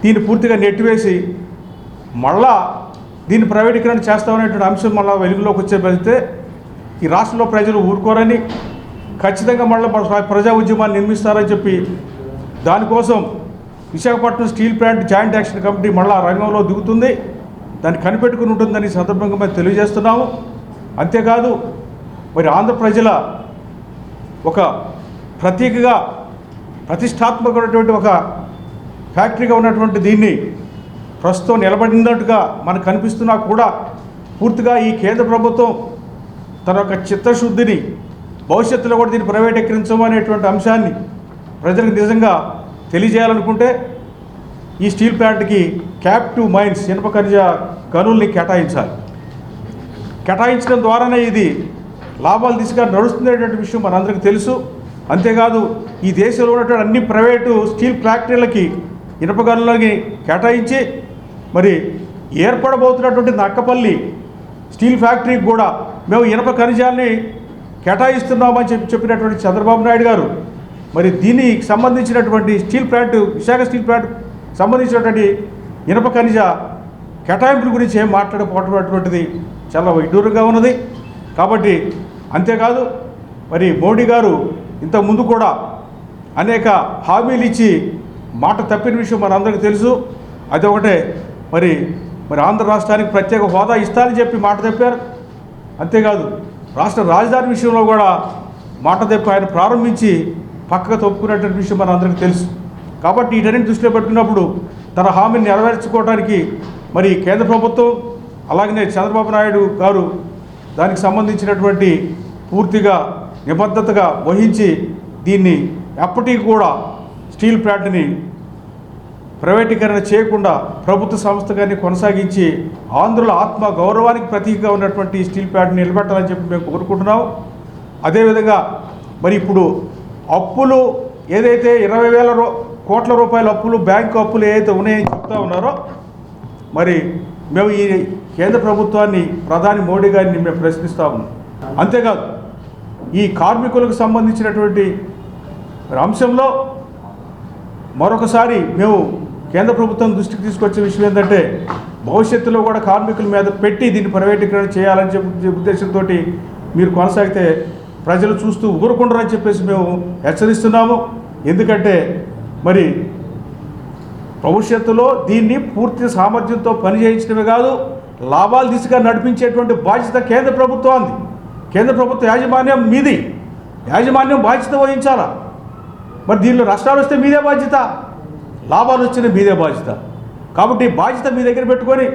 దీన్ని పూర్తిగా నెట్టివేసి మళ్ళా దీన్ని ప్రైవేటీకరణ చేస్తామనేటువంటి అంశం మళ్ళీ వెలుగులోకి వచ్చేపెడితే ఈ రాష్ట్రంలో ప్రజలు ఊరుకోరని, ఖచ్చితంగా మళ్ళీ ప్రజా ఉద్యమాన్ని నిర్మిస్తారని చెప్పి దానికోసం Visakhapatnam steel plant joint action committee మళ్ళా రంగంలో దిగుతుంది. దాన్ని కనిపెట్టుకుని ఉంటుందని సందర్భంగా మేము తెలియజేస్తున్నాము. అంతేకాదు మరి ఆంధ్ర ప్రజల ఒక ప్రత్యేకగా ప్రతిష్టాత్మకమైనటువంటి ఒక ఫ్యాక్టరీగా ఉన్నటువంటి దీన్ని ప్రస్తుతం నిలబడినట్టుగా మనకు కనిపిస్తున్నా కూడా పూర్తిగా ఈ కేంద్ర ప్రభుత్వం తన యొక్క చిత్తశుద్ధిని భవిష్యత్తులో కూడా దీన్ని ప్రైవేటీకరించమనేటువంటి అంశాన్ని ప్రజలకు నిజంగా తెలియజేయాలనుకుంటే ఈ స్టీల్ ప్లాంట్కి క్యాప్టివ్ మైన్స్ ఇనుప ఖనిజ గనుల్ని కేటాయించాలి. కేటాయించడం ద్వారానే ఇది లాభాల దిశగా నడుస్తున్నటువంటి విషయం మనందరికీ తెలుసు. అంతేకాదు ఈ దేశంలో ఉన్నటువంటి అన్ని ప్రైవేటు స్టీల్ ఫ్యాక్టరీలకి ఇనుప గనులకి కేటాయించి మరి ఏర్పడబోతున్నటువంటి నక్కపల్లి స్టీల్ ఫ్యాక్టరీకి కూడా మేము ఇనుప ఖనిజాన్ని కేటాయిస్తున్నామని చెప్పినటువంటి చంద్రబాబు నాయుడు గారు మరి దీనికి సంబంధించినటువంటి steel plant, Visakha steel plant సంబంధించినటువంటి ఇనుప ఖనిజ కేటాయింపుల గురించి ఏం మాట్లాడకపోవటువంటిది చాలా విడ్డూరంగా ఉన్నది. కాబట్టి అంతేకాదు మరి మోడీ గారు ఇంతకుముందు కూడా అనేక హామీలు ఇచ్చి మాట తప్పిన విషయం మనందరికీ తెలుసు. అదొకటే మరి ఆంధ్ర రాష్ట్రానికి ప్రత్యేక హోదా ఇస్తానని చెప్పి మాట తప్పారు. అంతేకాదు రాష్ట్ర రాజధాని విషయంలో కూడా మాట తప్పి ఆయన ప్రారంభించి పక్కగా తప్పుకునేటువంటి విషయం మనందరికీ తెలుసు. కాబట్టి వీటన్నిటి దృష్టిలో పెట్టుకున్నప్పుడు తన హామీని నెరవేర్చుకోవడానికి మరి కేంద్ర ప్రభుత్వం అలాగనే చంద్రబాబు నాయుడు గారు దానికి సంబంధించినటువంటి పూర్తిగా నిబద్ధతగా వహించి దీన్ని ఎప్పటికీ కూడా స్టీల్ ప్లాంట్ని ప్రైవేటీకరణ చేయకుండా ప్రభుత్వ సంస్థగాన్ని కొనసాగించి ఆంధ్రుల ఆత్మ గౌరవానికి ప్రతీకగా ఉన్నటువంటి స్టీల్ ప్లాంట్ని నిలబెట్టాలని చెప్పి మేము కోరుకుంటున్నాం. అదేవిధంగా మరి ఇప్పుడు అప్పులు ఏదైతే 20,000 కోట్ల రూపాయల అప్పులు, బ్యాంకు అప్పులు ఏదైతే ఉన్నాయని చెప్తా ఉన్నారో మరి మేము ఈ కేంద్ర ప్రభుత్వాన్ని, ప్రధాని మోడీ గారిని మేము ప్రశ్నిస్తా ఉన్నాం. అంతేకాదు ఈ కార్మికులకు సంబంధించినటువంటి అంశంలో మరొకసారి మేము కేంద్ర ప్రభుత్వం దృష్టికి తీసుకొచ్చే విషయం ఏంటంటే భవిష్యత్తులో కూడా కార్మికుల మీద పెట్టి దీన్ని ప్రైవేటీకరణ చేయాలని చెప్పే ఉద్దేశంతో మీరు కొనసాగితే ప్రజలు చూస్తూ ఊరుకుంటారని చెప్పేసి మేము హెచ్చరిస్తున్నాము. ఎందుకంటే మరి భవిష్యత్తులో దీన్ని పూర్తి సామర్థ్యంతో పనిచేయించడమే కాదు, లాభాల దిశగా నడిపించేటువంటి బాధ్యత కేంద్ర ప్రభుత్వాన్ని. కేంద్ర ప్రభుత్వ యాజమాన్యం మీది, యాజమాన్యం బాధ్యత వహించాలా. మరి దీనిలో నష్టాలు వస్తే మీదే బాధ్యత, లాభాలు వచ్చిన మీదే బాధ్యత. కాబట్టి బాధ్యత మీ దగ్గర పెట్టుకొని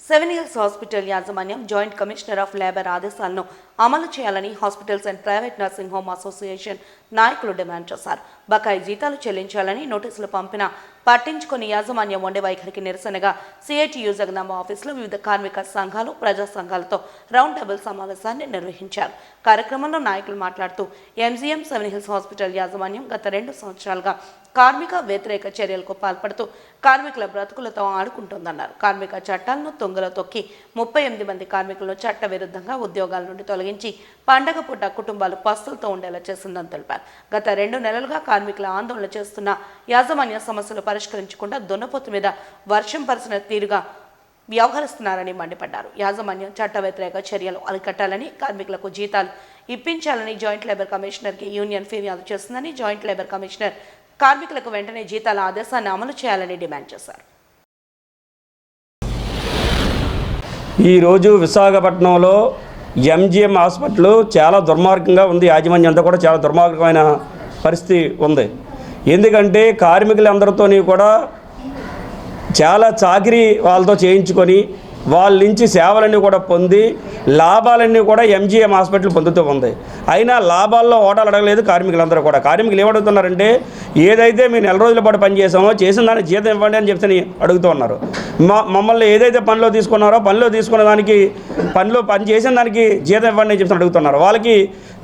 సెవెన్ హిల్స్ హాస్పిటల్ యాజమాన్యం జాయింట్ కమిషనర్ ఆఫ్ లేబర్ ఆదేశాలను అమలు చేయాలని hospitals and private nursing home association నాయకులు డిమాండ్ చేశారు. బకాయి జీతాలు చెల్లించాలని నోటీసులు పంపినా పట్టించుకుని యాజమాన్యం ఉండే వైఖరికి నిరసనగా సిఐటియు జగదాంబ ఆఫీసులో వివిధ కార్మిక సంఘాలు, ప్రజా సంఘాలతో రౌండ్ టేబుల్ సమావేశాన్ని నిర్వహించారు. కార్యక్రమంలో నాయకులు మాట్లాడుతూ ఎంజీఎం సెవెన్ హిల్స్ హాస్పిటల్ యాజమాన్యం గత 2 సంవత్సరాలుగా కార్మిక వ్యతిరేక చర్యలకు పాల్పడుతూ కార్మికుల బ్రతుకులతో ఆడుకుంటోందన్నారు. కార్మిక చట్టాలను తుంగలో తొక్కి 38 మంది కార్మికులను చట్ట విరుద్ధంగా ఉద్యోగాల నుండి తొలగించి పండగ పూట కుటుంబాలు పస్తులతో ఉండేలా చేసిందని తెలిపారు. గత 2 నెలలుగా కార్మికుల ఆందోళన చేస్తున్న యాజమాన్య సమస్యలు పరిష్కరించకుండా దున్నపోతు మీద వర్షం పరిచిన తీరుగా వ్యవహరిస్తున్నారని మండిపడ్డారు. యాజమాన్యం చట్ట వ్యతిరేక చర్యలు అరికట్టాలని, కార్మికులకు జీతాలు ఇప్పించాలని జాయింట్ లేబర్ కమిషనర్కి యూనియన్ ఫిర్యాదు చేస్తుందని, జాయింట్ లేబర్ కమిషనర్ కార్మికులకు వెంటనే జీతాల ఆదేశాన్ని అమలు చేయాలని డిమాండ్ చేశారు. ఈరోజు విశాఖపట్నంలో ఎంజిఎం హాస్పిటల్ చాలా దుర్మార్గంగా ఉంది. యాజమాన్యం అంతా కూడా చాలా దుర్మార్గమైన పరిస్థితి ఉంది. ఎందుకంటే కార్మికులందరితోని కూడా చాలా చాకిరీ వాళ్ళతో చేయించుకొని వాళ్ళ నుంచి సేవలన్నీ కూడా పొంది లాభాలన్నీ కూడా ఎంజిఎం హాస్పిటల్ పొందుతూ ఉంది. అయినా లాభాల్లో ఓటాలు అడగలేదు కార్మికులందరూ కూడా. కార్మికులు ఏమడుగుతున్నారంటే ఏదైతే మేము 4 రోజుల పాటు పనిచేసామో చేసిన దానికి జీతం ఇవ్వండి అని చెప్పి అడుగుతూ ఉన్నారు. మమ్మల్ని ఏదైతే పనిలో తీసుకున్నారో పనిలో తీసుకున్న దానికి పని చేసిన దానికి జీతం ఇవ్వండి అని చెప్పి అడుగుతున్నారు. వాళ్ళకి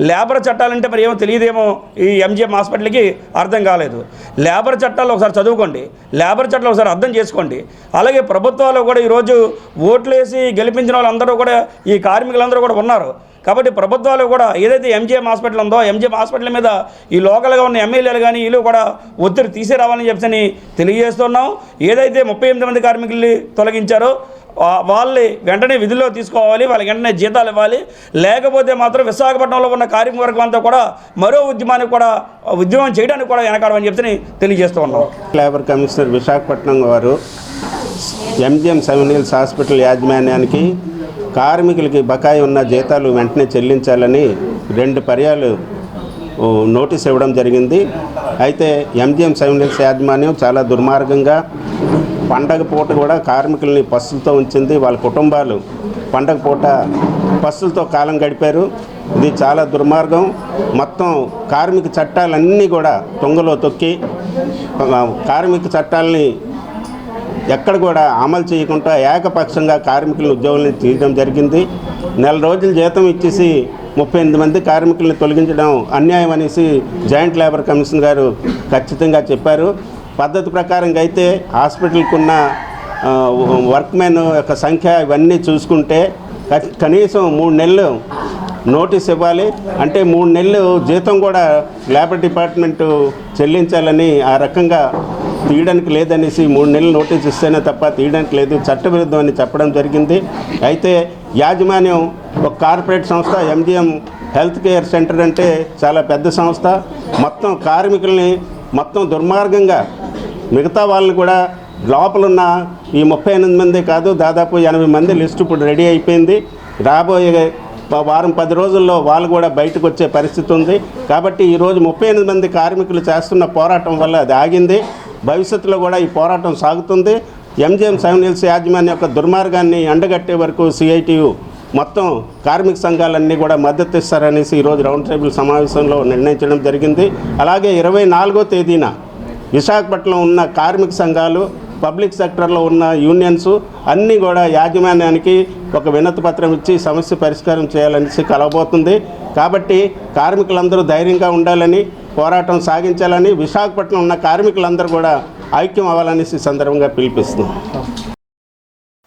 లేబర్ చట్టాలంటే మరి ఏమో తెలియదేమో ఈ ఎంజిఎం హాస్పిటల్కి అర్థం కాలేదు. లేబర్ చట్టాలు ఒకసారి చదువుకోండి, లేబర్ చట్టాలు ఒకసారి అర్థం చేసుకోండి. అలాగే ప్రభుత్వాలు కూడా ఈరోజు ఓట్లేసి గెలిపించిన వాళ్ళందరూ కూడా ఈ కార్మికులందరూ కూడా ఉన్నారు. కాబట్టి ప్రభుత్వాలు కూడా ఏదైతే ఎంజిఎం హాస్పిటల్ ఉందో ఎంజిఎం హాస్పిటల్ మీద ఈ లోకల్గా ఉన్న ఎమ్మెల్యేలు కానీ వీళ్ళు కూడా ఒత్తిడి తీసేరావాలని చెప్పని తెలియజేస్తున్నాం. ఏదైతే 38 మంది కార్మికుల్ని తొలగించారో వాళ్ళని వెంటనే విధుల్లో తీసుకోవాలి, వాళ్ళకి వెంటనే జీతాలు ఇవ్వాలి. లేకపోతే మాత్రం విశాఖపట్నంలో ఉన్న కార్మిక వర్గం అంతా కూడా మరో ఉద్యమం చేయడానికి కూడా వెనకాడమని చెప్పి తెలియజేస్తూ ఉన్నాం. లేబర్ కమిషనర్ విశాఖపట్నం వారు ఎంజిఎం సెవెన్ హిల్స్ హాస్పిటల్ యాజమాన్యానికి కార్మికులకి బకాయి ఉన్న జీతాలు వెంటనే చెల్లించాలని 2 పర్యాలు నోటీస్ ఇవ్వడం జరిగింది. అయితే ఎంజిఎం సెవెన్ హిల్స్ యాజమాన్యం చాలా దుర్మార్గంగా పండగ పూట కూడా కార్మికుల్ని పస్తులతో ఉంచింది. వాళ్ళ కుటుంబాలు పండగ పూట పస్తులతో కాలం గడిపారు. ఇది చాలా దుర్మార్గం. మొత్తం కార్మిక చట్టాలన్నీ కూడా తుంగలో తొక్కి కార్మిక చట్టాలని ఎక్కడ కూడా అమలు చేయకుండా ఏకపక్షంగా కార్మికులను ఉద్యోగులను తీయడం జరిగింది. 4 రోజులు జీతం ఇచ్చేసి 38 మంది కార్మికులను తొలగించడం అన్యాయం అనేసి జాయింట్ లేబర్ కమిషన్ గారు ఖచ్చితంగా చెప్పారు. పద్ధతి ప్రకారంగా అయితే హాస్పిటల్కి ఉన్న వర్క్మెన్ యొక్క సంఖ్య ఇవన్నీ చూసుకుంటే కనీసం 3 నెలలు నోటీస్ ఇవ్వాలి. అంటే 3 నెలలు జీతం కూడా లేబర్ డిపార్ట్మెంటు చెల్లించాలని ఆ రకంగా తీయడానికి లేదనేసి 3 నెలలు నోటీస్ ఇస్తేనే తప్ప తీయడానికి లేదు, చట్టవిరుద్ధం అని చెప్పడం జరిగింది. అయితే యాజమాన్యం ఒక కార్పొరేట్ సంస్థ ఎంజిఎం హెల్త్ కేర్ సెంటర్ అంటే చాలా పెద్ద సంస్థ. మొత్తం కార్మికుల్ని మొత్తం దుర్మార్గంగా మిగతా వాళ్ళని కూడా లోపలున్న ఈ 38 మంది కాదు దాదాపు 80 మంది లిస్టు ఇప్పుడు రెడీ అయిపోయింది. రాబోయే వారం 10 రోజుల్లో వాళ్ళు కూడా బయటకు వచ్చే పరిస్థితి ఉంది. కాబట్టి ఈరోజు 38 మంది కార్మికులు చేస్తున్న పోరాటం వల్ల అది ఆగింది. భవిష్యత్తులో కూడా ఈ పోరాటం సాగుతుంది. ఎంజిఎం 7 హిల్స్ యాజమాన్యం యొక్క దుర్మార్గాన్ని ఎండగట్టే వరకు సిఐటియు మొత్తం కార్మిక సంఘాలన్నీ కూడా మద్దతు ఇస్తారనేసి ఈరోజు రౌండ్ టేబుల్ సమావేశంలో నిర్ణయించడం జరిగింది. అలాగే 24వ తేదీన విశాఖపట్నంలో ఉన్న కార్మిక సంఘాలు, పబ్లిక్ సెక్టర్లో ఉన్న యూనియన్స్ అన్నీ కూడా యాజమాన్యానికి ఒక వినతి పత్రం ఇచ్చి సమస్య పరిష్కారం చేయాలనేసి కలవబోతుంది. కాబట్టి కార్మికులందరూ ధైర్యంగా ఉండాలని, పోరాటం సాగించాలని, విశాఖపట్నం ఉన్న కార్మికులందరూ కూడా ఐక్యం అవ్వాలనేసి సందర్భంగా పిలిపిస్తున్నాం.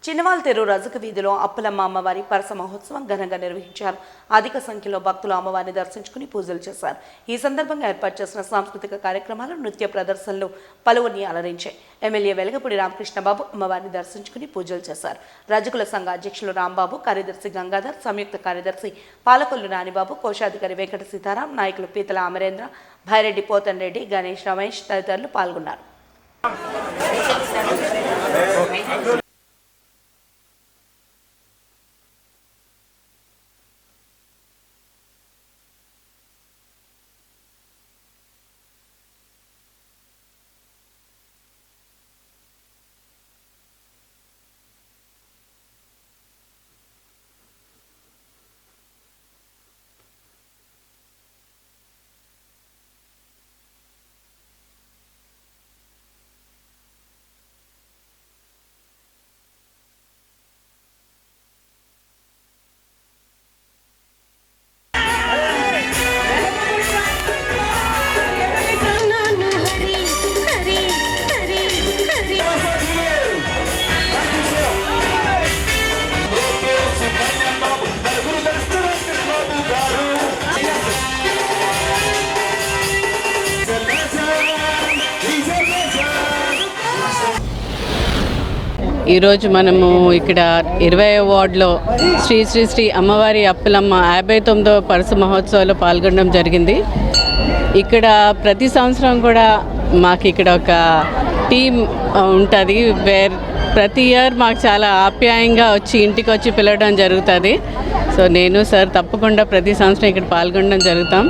చిన్నవాల్తేరు రజక వీధిలో అప్పలమ్మ అమ్మవారి పరస మహోత్సవం ఘనంగా నిర్వహించారు. అధిక సంఖ్యలో భక్తులు అమ్మవారిని దర్శించుకుని పూజలు చేశారు. ఈ సందర్భంగా ఏర్పాటు చేసిన సాంస్కృతిక కార్యక్రమాలు, నృత్య ప్రదర్శనలు పలువురిని అలరించాయి. ఎమ్మెల్యే వెలగపూడి రామకృష్ణబాబు అమ్మవారిని దర్శించుకుని పూజలు చేశారు. రజకుల సంఘ అధ్యక్షులు రాంబాబు, కార్యదర్శి గంగాధర్, సంయుక్త కార్యదర్శి పాలకొల్లు నానిబాబు, కోశాధికారి వెంకట సీతారాం, నాయకులు పీతల అమరేంద్ర, భైరెడ్డి, పోతన్ రెడ్డి, గణేష్, రమేష్ తదితరులు పాల్గొన్నారు. ఈరోజు మనము ఇక్కడ 20వ వార్డులో శ్రీ శ్రీ శ్రీ అమ్మవారి అప్పలమ్మ 59వ పరస మహోత్సవాల్లో పాల్గొనడం జరిగింది. ఇక్కడ ప్రతి సంవత్సరం కూడా మాకు ఇక్కడ ఒక టీం ఉంటుంది. ప్రతి ఇయర్ మాకు చాలా ఆప్యాయంగా వచ్చి ఇంటికి వచ్చి పిలవడం జరుగుతుంది. సో నేను సార్ తప్పకుండా ప్రతి సంవత్సరం ఇక్కడ పాల్గొనడం జరుగుతాం.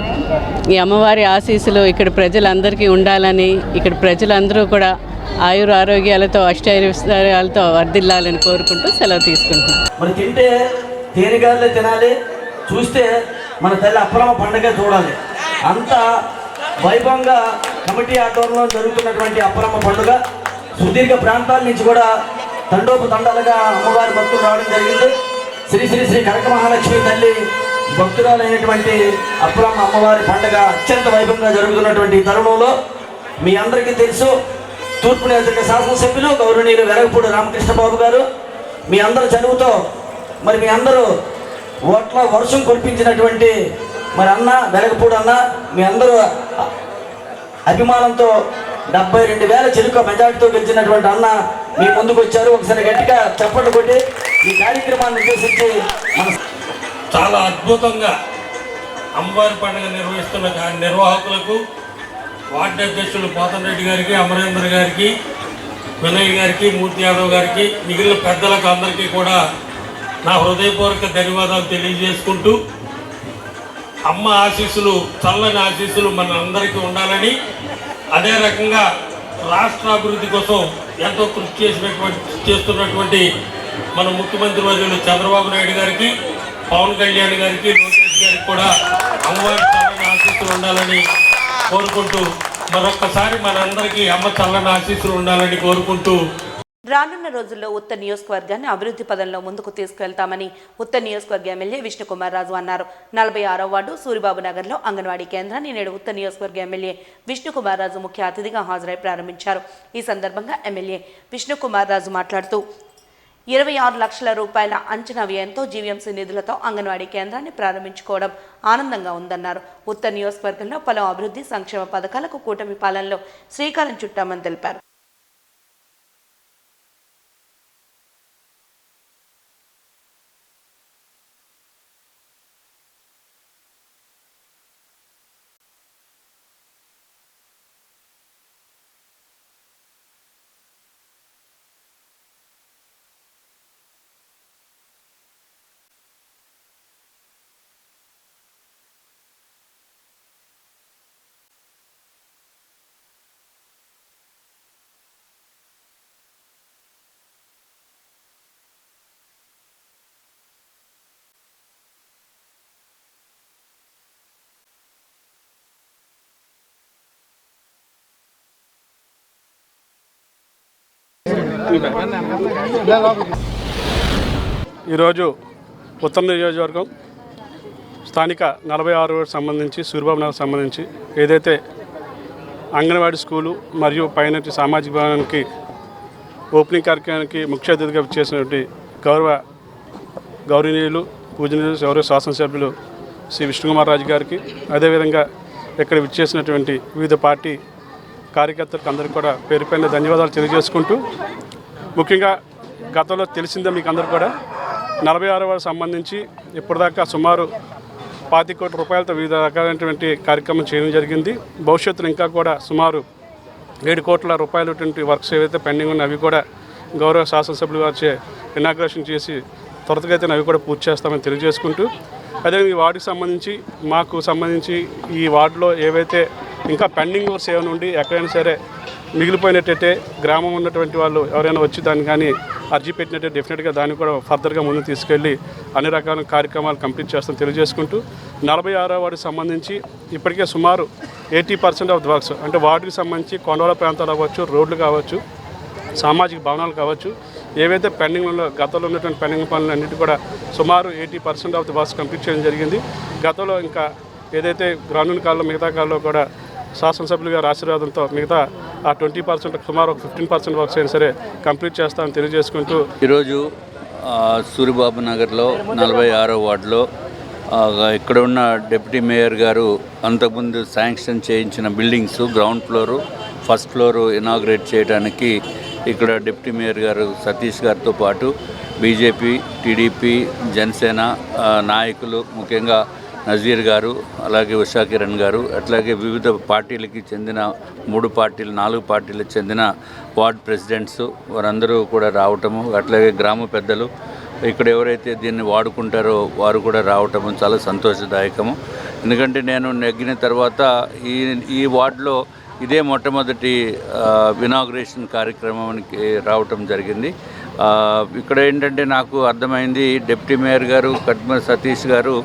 ఈ అమ్మవారి ఆశీస్సులు ఇక్కడ ప్రజలందరికీ ఉండాలని, ఇక్కడ ప్రజలందరూ కూడా ఆయుర ఆరోగ్యాలతో అష్టైశ్వర్యాలతో వర్ధిల్లాలని కోరుకుంటూ సెలవు తీసుకుంటున్నాం. మరి తింటే తేనెగారులే తినాలి, చూస్తే మన తల్లి అప్పలమ్మ పండుగ చూడాలి. అంత వైభవంగా కమిటీ ఆధ్వర్యంలో జరుగుతున్నటువంటి అప్పలమ్మ పండుగ సుదీర్ఘ ప్రాంతాల నుంచి కూడా తండోపతండాలుగా అమ్మవారి భక్తులు రావడం జరిగింది. శ్రీ శ్రీ శ్రీ కనక మహాలక్ష్మి తల్లి భక్తురాలైనటువంటి అప్పలమ్మ అమ్మవారి పండుగ అత్యంత వైభవంగా జరుగుతున్నటువంటి తరుణంలో మీ అందరికీ తెలుసు, తూర్పు నియోజకవర్గ శాసనసభ్యులు గౌరవనీయులు వెలగపూడి రామకృష్ణబాబు గారు మీ అందరి చదువుతో మరి మీ అందరూ ఓట్ల వర్షం కురిపించినటువంటి మరి అన్న వెలగపూడి అన్న మీ అందరూ అభిమానంతో 72,000 చిలుక మెజార్టీతో గెలిచినటువంటి అన్న మీ ముందుకు వచ్చారు. ఒకసారి గట్టిగా చప్పట్లు కొట్టి ఈ కార్యక్రమాన్ని ఉద్దేశించి చాలా అద్భుతంగా అమ్మవారి పండుగ నిర్వహిస్తున్న నిర్వాహకులకు, వార్డు అధ్యక్షులు పోతన్ రెడ్డి గారికి, అమరేంద్ర గారికి, వినయ్ గారికి, మూర్తి యాదవ్ గారికి, మిగిలిన పెద్దలకు అందరికీ కూడా నా హృదయపూర్వక ధన్యవాదాలు తెలియజేసుకుంటూ, అమ్మ ఆశీస్సులు, చల్లని ఆశీస్సులు మన అందరికీ ఉండాలని, అదే రకంగా రాష్ట్ర అభివృద్ధి కోసం ఎంతో కృషి చేస్తున్నటువంటి మన ముఖ్యమంత్రి వర్యులు చంద్రబాబు నాయుడు గారికి, పవన్ కళ్యాణ్ గారికి, లోకేష్ గారికి కూడా అమ్మవారి చల్లని ఆశీస్సులు ఉండాలని కోరుకుంటూ, మరొక్కసారి మనందరికీ అమ్మ చల్లని ఆశీస్సులు ఉండాలని కోరుకుంటూ, రానున్న రోజుల్లో ఉత్తర నియోజకవర్గాన్ని అభివృద్ధి పదంలో ముందుకు తీసుకువెళ్తామని ఉత్తర నియోజకవర్గ ఎమ్మెల్యే విష్ణుకుమార్ రాజు అన్నారు. 46వ వార్డు సూరిబాబు నగర్లో అంగన్వాడీ కేంద్రాన్ని నేడు ఉత్తర నియోజకవర్గ ఎమ్మెల్యే విష్ణుకుమార్ రాజు ముఖ్య అతిథిగా హాజరై ప్రారంభించారు. ఈ సందర్భంగా ఎమ్మెల్యే విష్ణుకుమార్ రాజు మాట్లాడుతూ 26 లక్షల రూపాయల అంచనా వ్యయంతో జీవీఎంసీ నిధులతో అంగన్వాడీ కేంద్రాన్ని ప్రారంభించుకోవడం ఆనందంగా ఉందన్నారు. ఉత్తర నియోజకవర్గంలో పలు అభివృద్ధి సంక్షేమ పథకాలకు కూటమి పాలనలో శ్రీకారం చుట్టామని తెలిపారు. ఈరోజు ఉత్తర నియోజకవర్గం స్థానిక 46 వార్డుకు సంబంధించి సూర్యబాబు నగర్ సంబంధించి ఏదైతే అంగన్వాడీ స్కూలు మరియు పైనటి సామాజిక భవనానికి ఓపెనింగ్ కార్యక్రమానికి ముఖ్య అతిథిగా చేసినటువంటి గౌరవనీయులు పూజనీయులు గౌరవ శాసనసభ్యులు శ్రీ విష్ణుకుమార్ రాజు గారికి, అదేవిధంగా ఇక్కడ విచ్చేసినటువంటి వివిధ పార్టీ కార్యకర్తలకు అందరికీ కూడా పేరు పైన ధన్యవాదాలు తెలియజేసుకుంటూ, ముఖ్యంగా గతంలో తెలిసిందే మీకు అందరూ కూడా 46 వార్డు సంబంధించి ఇప్పటిదాకా సుమారు 25 కోట్ల రూపాయలతో వివిధ రకాలైనటువంటి కార్యక్రమం చేయడం జరిగింది. భవిష్యత్తులో ఇంకా కూడా సుమారు 7 కోట్ల రూపాయలు వర్క్స్ ఏవైతే పెండింగ్ ఉన్నాయో అవి కూడా గౌరవ శాసనసభ్యులు వారిచే ఇనాగ్రేషన్ చేసి త్వరతగతిన అవి కూడా పూర్తి చేస్తామని తెలియజేసుకుంటూ, అదేవిధంగా ఈ వార్డుకి సంబంధించి మాకు సంబంధించి ఈ వార్డులో ఏవైతే ఇంకా పెండింగ్ వర్క్స్ ఏమైనా ఉండి ఎక్కడైనా సరే మిగిలిపోయినట్టయితే గ్రామం ఉన్నటువంటి వాళ్ళు ఎవరైనా వచ్చి దాన్ని కానీ అర్జీ పెట్టినట్టే డెఫినెట్గా దాన్ని కూడా ఫర్దర్గా ముందుకు తీసుకెళ్ళి అన్ని రకాల కార్యక్రమాలు కంప్లీట్ చేస్తామని తెలియజేసుకుంటూ, 46వ వార్డుకి సంబంధించి ఇప్పటికే సుమారు 80% ఆఫ్ ది వర్క్స్ అంటే వార్డుకి సంబంధించి కొండల ప్రాంతాలు అవ్వచ్చు, రోడ్లు కావచ్చు, సామాజిక భవనాలు కావచ్చు, ఏవైతే పెండింగ్లో గతంలో ఉన్నటువంటి పెండింగ్ పనులు అన్నిటి కూడా సుమారు 80% ఆఫ్ ది వర్క్స్ కంప్లీట్ చేయడం జరిగింది. గతంలో ఇంకా ఏదైతే రానున్న కాలంలో మిగతా కాలంలో కూడా శాసనసభ్యులు గారి ఆశీర్వాదంతో మిగతా ఆ 20% సుమారు 15% వర్క్స్ అయినా సరే కంప్లీట్ చేస్తామని తెలియజేసుకుంటూ, ఈరోజు సూరిబాబు నగర్లో 46వ వార్డులో ఇక్కడ ఉన్న డిప్యూటీ మేయర్ గారు అంతకుముందు శాంక్షన్ చేయించిన buildings ground floor, first floor inaugurate చేయడానికి ఇక్కడ డిప్యూటీ మేయర్ గారు సతీష్ గారితో పాటు బీజేపీ, టీడీపీ, జనసేన నాయకులు, ముఖ్యంగా నజీర్ గారు, అలాగే ఉషా కిరణ్ గారు, అట్లాగే వివిధ పార్టీలకి చెందిన 3 పార్టీలు 4 పార్టీలకు చెందిన వార్డ్ ప్రెసిడెంట్స్ వారందరూ కూడా రావటము, అట్లాగే గ్రామ పెద్దలు ఇక్కడ ఎవరైతే దీన్ని వాడుకుంటారో వారు కూడా రావటము చాలా సంతోషదాయకము. ఎందుకంటే నేను నెగ్గిన తర్వాత ఈ వార్డులో ఇదే మొట్టమొదటి ఇనాగ్రేషన్ కార్యక్రమానికి రావటం జరిగింది. ఇక్కడ ఏంటంటే నాకు అర్థమైంది, డిప్యూటీ మేయర్ గారు కట్మ సతీష్ గారు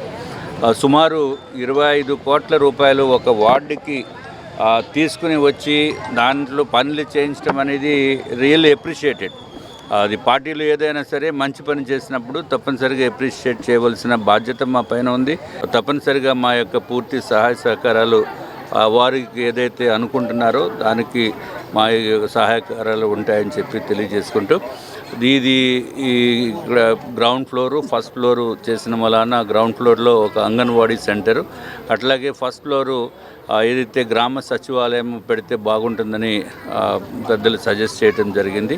సుమారు 25 కోట్ల రూపాయలు ఒక వార్డుకి తీసుకుని వచ్చి దాంట్లో పనులు చేయించడం అనేది రియల్లీ అప్రిషియేటెడ్. అది పార్టీలు ఏదైనా సరే మంచి పని చేసినప్పుడు తప్పనిసరిగా అప్రిషియేట్ చేయవలసిన బాధ్యత మా పైన ఉంది. తప్పనిసరిగా మా యొక్క పూర్తి సహాయ సహకారాలు వారికి ఏదైతే అనుకుంటున్నారో దానికి మా సహాయకారాలు ఉంటాయని చెప్పి తెలియజేసుకుంటూ, ఇది ఇక్కడ గ్రౌండ్ ఫ్లోరు, ఫస్ట్ ఫ్లోరు చేసిన వలన గ్రౌండ్ ఫ్లోర్లో ఒక అంగన్వాడీ సెంటరు, అట్లాగే ఫస్ట్ ఫ్లోరు ఏదైతే గ్రామ సచివాలయం పెడితే బాగుంటుందని పెద్దలు సజెస్ట్ చేయడం జరిగింది.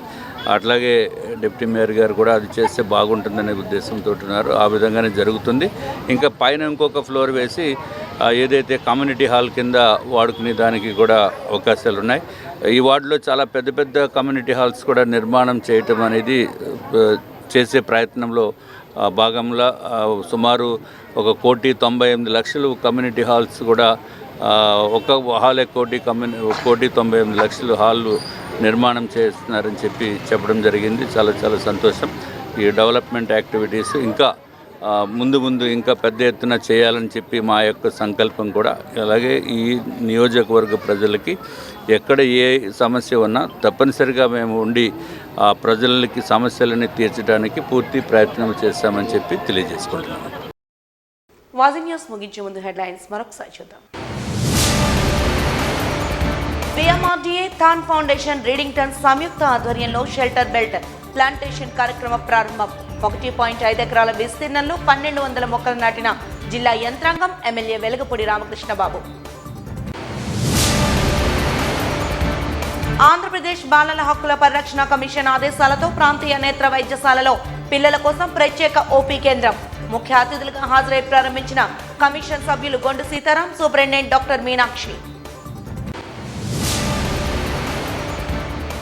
అట్లాగే డిప్యూటీ మేయర్ గారు కూడా అది చేస్తే బాగుంటుందనే ఉద్దేశంతో ఉన్నారు. ఆ విధంగానే జరుగుతుంది. ఇంకా పైన ఇంకొక ఫ్లోర్ వేసి ఏదైతే కమ్యూనిటీ హాల్ కింద వాడుకునే దానికి కూడా అవకాశాలు ఉన్నాయి. ఈ వార్డులో చాలా పెద్ద పెద్ద కమ్యూనిటీ హాల్స్ కూడా నిర్మాణం చేయటం అనేది చేసే ప్రయత్నంలో భాగంగా సుమారు 1,98,00,000 కమ్యూనిటీ హాల్స్ కూడా ఒక హాలే 1,98,00,000 హాళ్ళు నిర్మాణం చేస్తున్నారని చెప్పడం జరిగింది. చాలా చాలా సంతోషం. ఈ డెవలప్మెంట్ యాక్టివిటీస్ ఇంకా ముందు ఇంకా పెద్ద ఎత్తున చేయాలని చెప్పి మా యొక్క సంకల్పం కూడా. అలాగే ఈ నియోజకవర్గ ప్రజలకి ఎక్కడ ఏ సమస్య ఉన్నా తప్పనిసరిగా మేము ఉండి ఆ ప్రజలకి సమస్యలని తీర్చడానికి పూర్తి ప్రయత్నం చేస్తామని చెప్పి తెలియజేసుకుంటున్నాము. వాజీ న్యూస్ ముగించే ముందు హెడ్లైన్స్ మరొకసారి చూద్దాం. విఎంఆర్డీఏ థాన్ ఫౌండేషన్ రీడింగ్టన్ సంయుక్త ఆధ్వర్యంలో షెల్టర్ బెల్ట్ ప్లాంటేషన్ కార్యక్రమ ప్రారంభం. 1.5 ఎకరాల విస్తీర్ణంలో 1,200 మొక్కలు నాటిన జిల్లా యంత్రాంగం. ఎమ్మెల్యే వెలగపూడి రామకృష్ణబాబు. ఆంధ్రప్రదేశ్ బాలల హక్కుల పరిరక్షణ కమిషన్ ఆదేశాలతో ప్రాంతీయ నేత్ర వైద్యశాలలో పిల్లల కోసం ప్రత్యేక ఓపీ కేంద్రం. ముఖ్య అతిథులుగా హాజరై ప్రారంభించిన కమిషన్ సభ్యులు గొండు సీతారాం, సూపరింటెండెంట్ డాక్టర్ మీనాక్షి.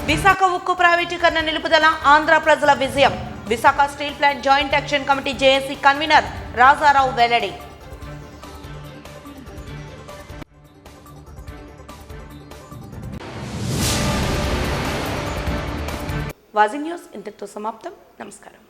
విశాఖ ఉక్కు ప్రైవేటీకరణ నిలుపుదల ఆంధ్ర ప్రజల విజయం. Visakha steel plant joint action committee JAC convener Rajarao వెల్లడి. వాజీ న్యూస్ ఇంతటితో సమాప్తం. నమస్కారం.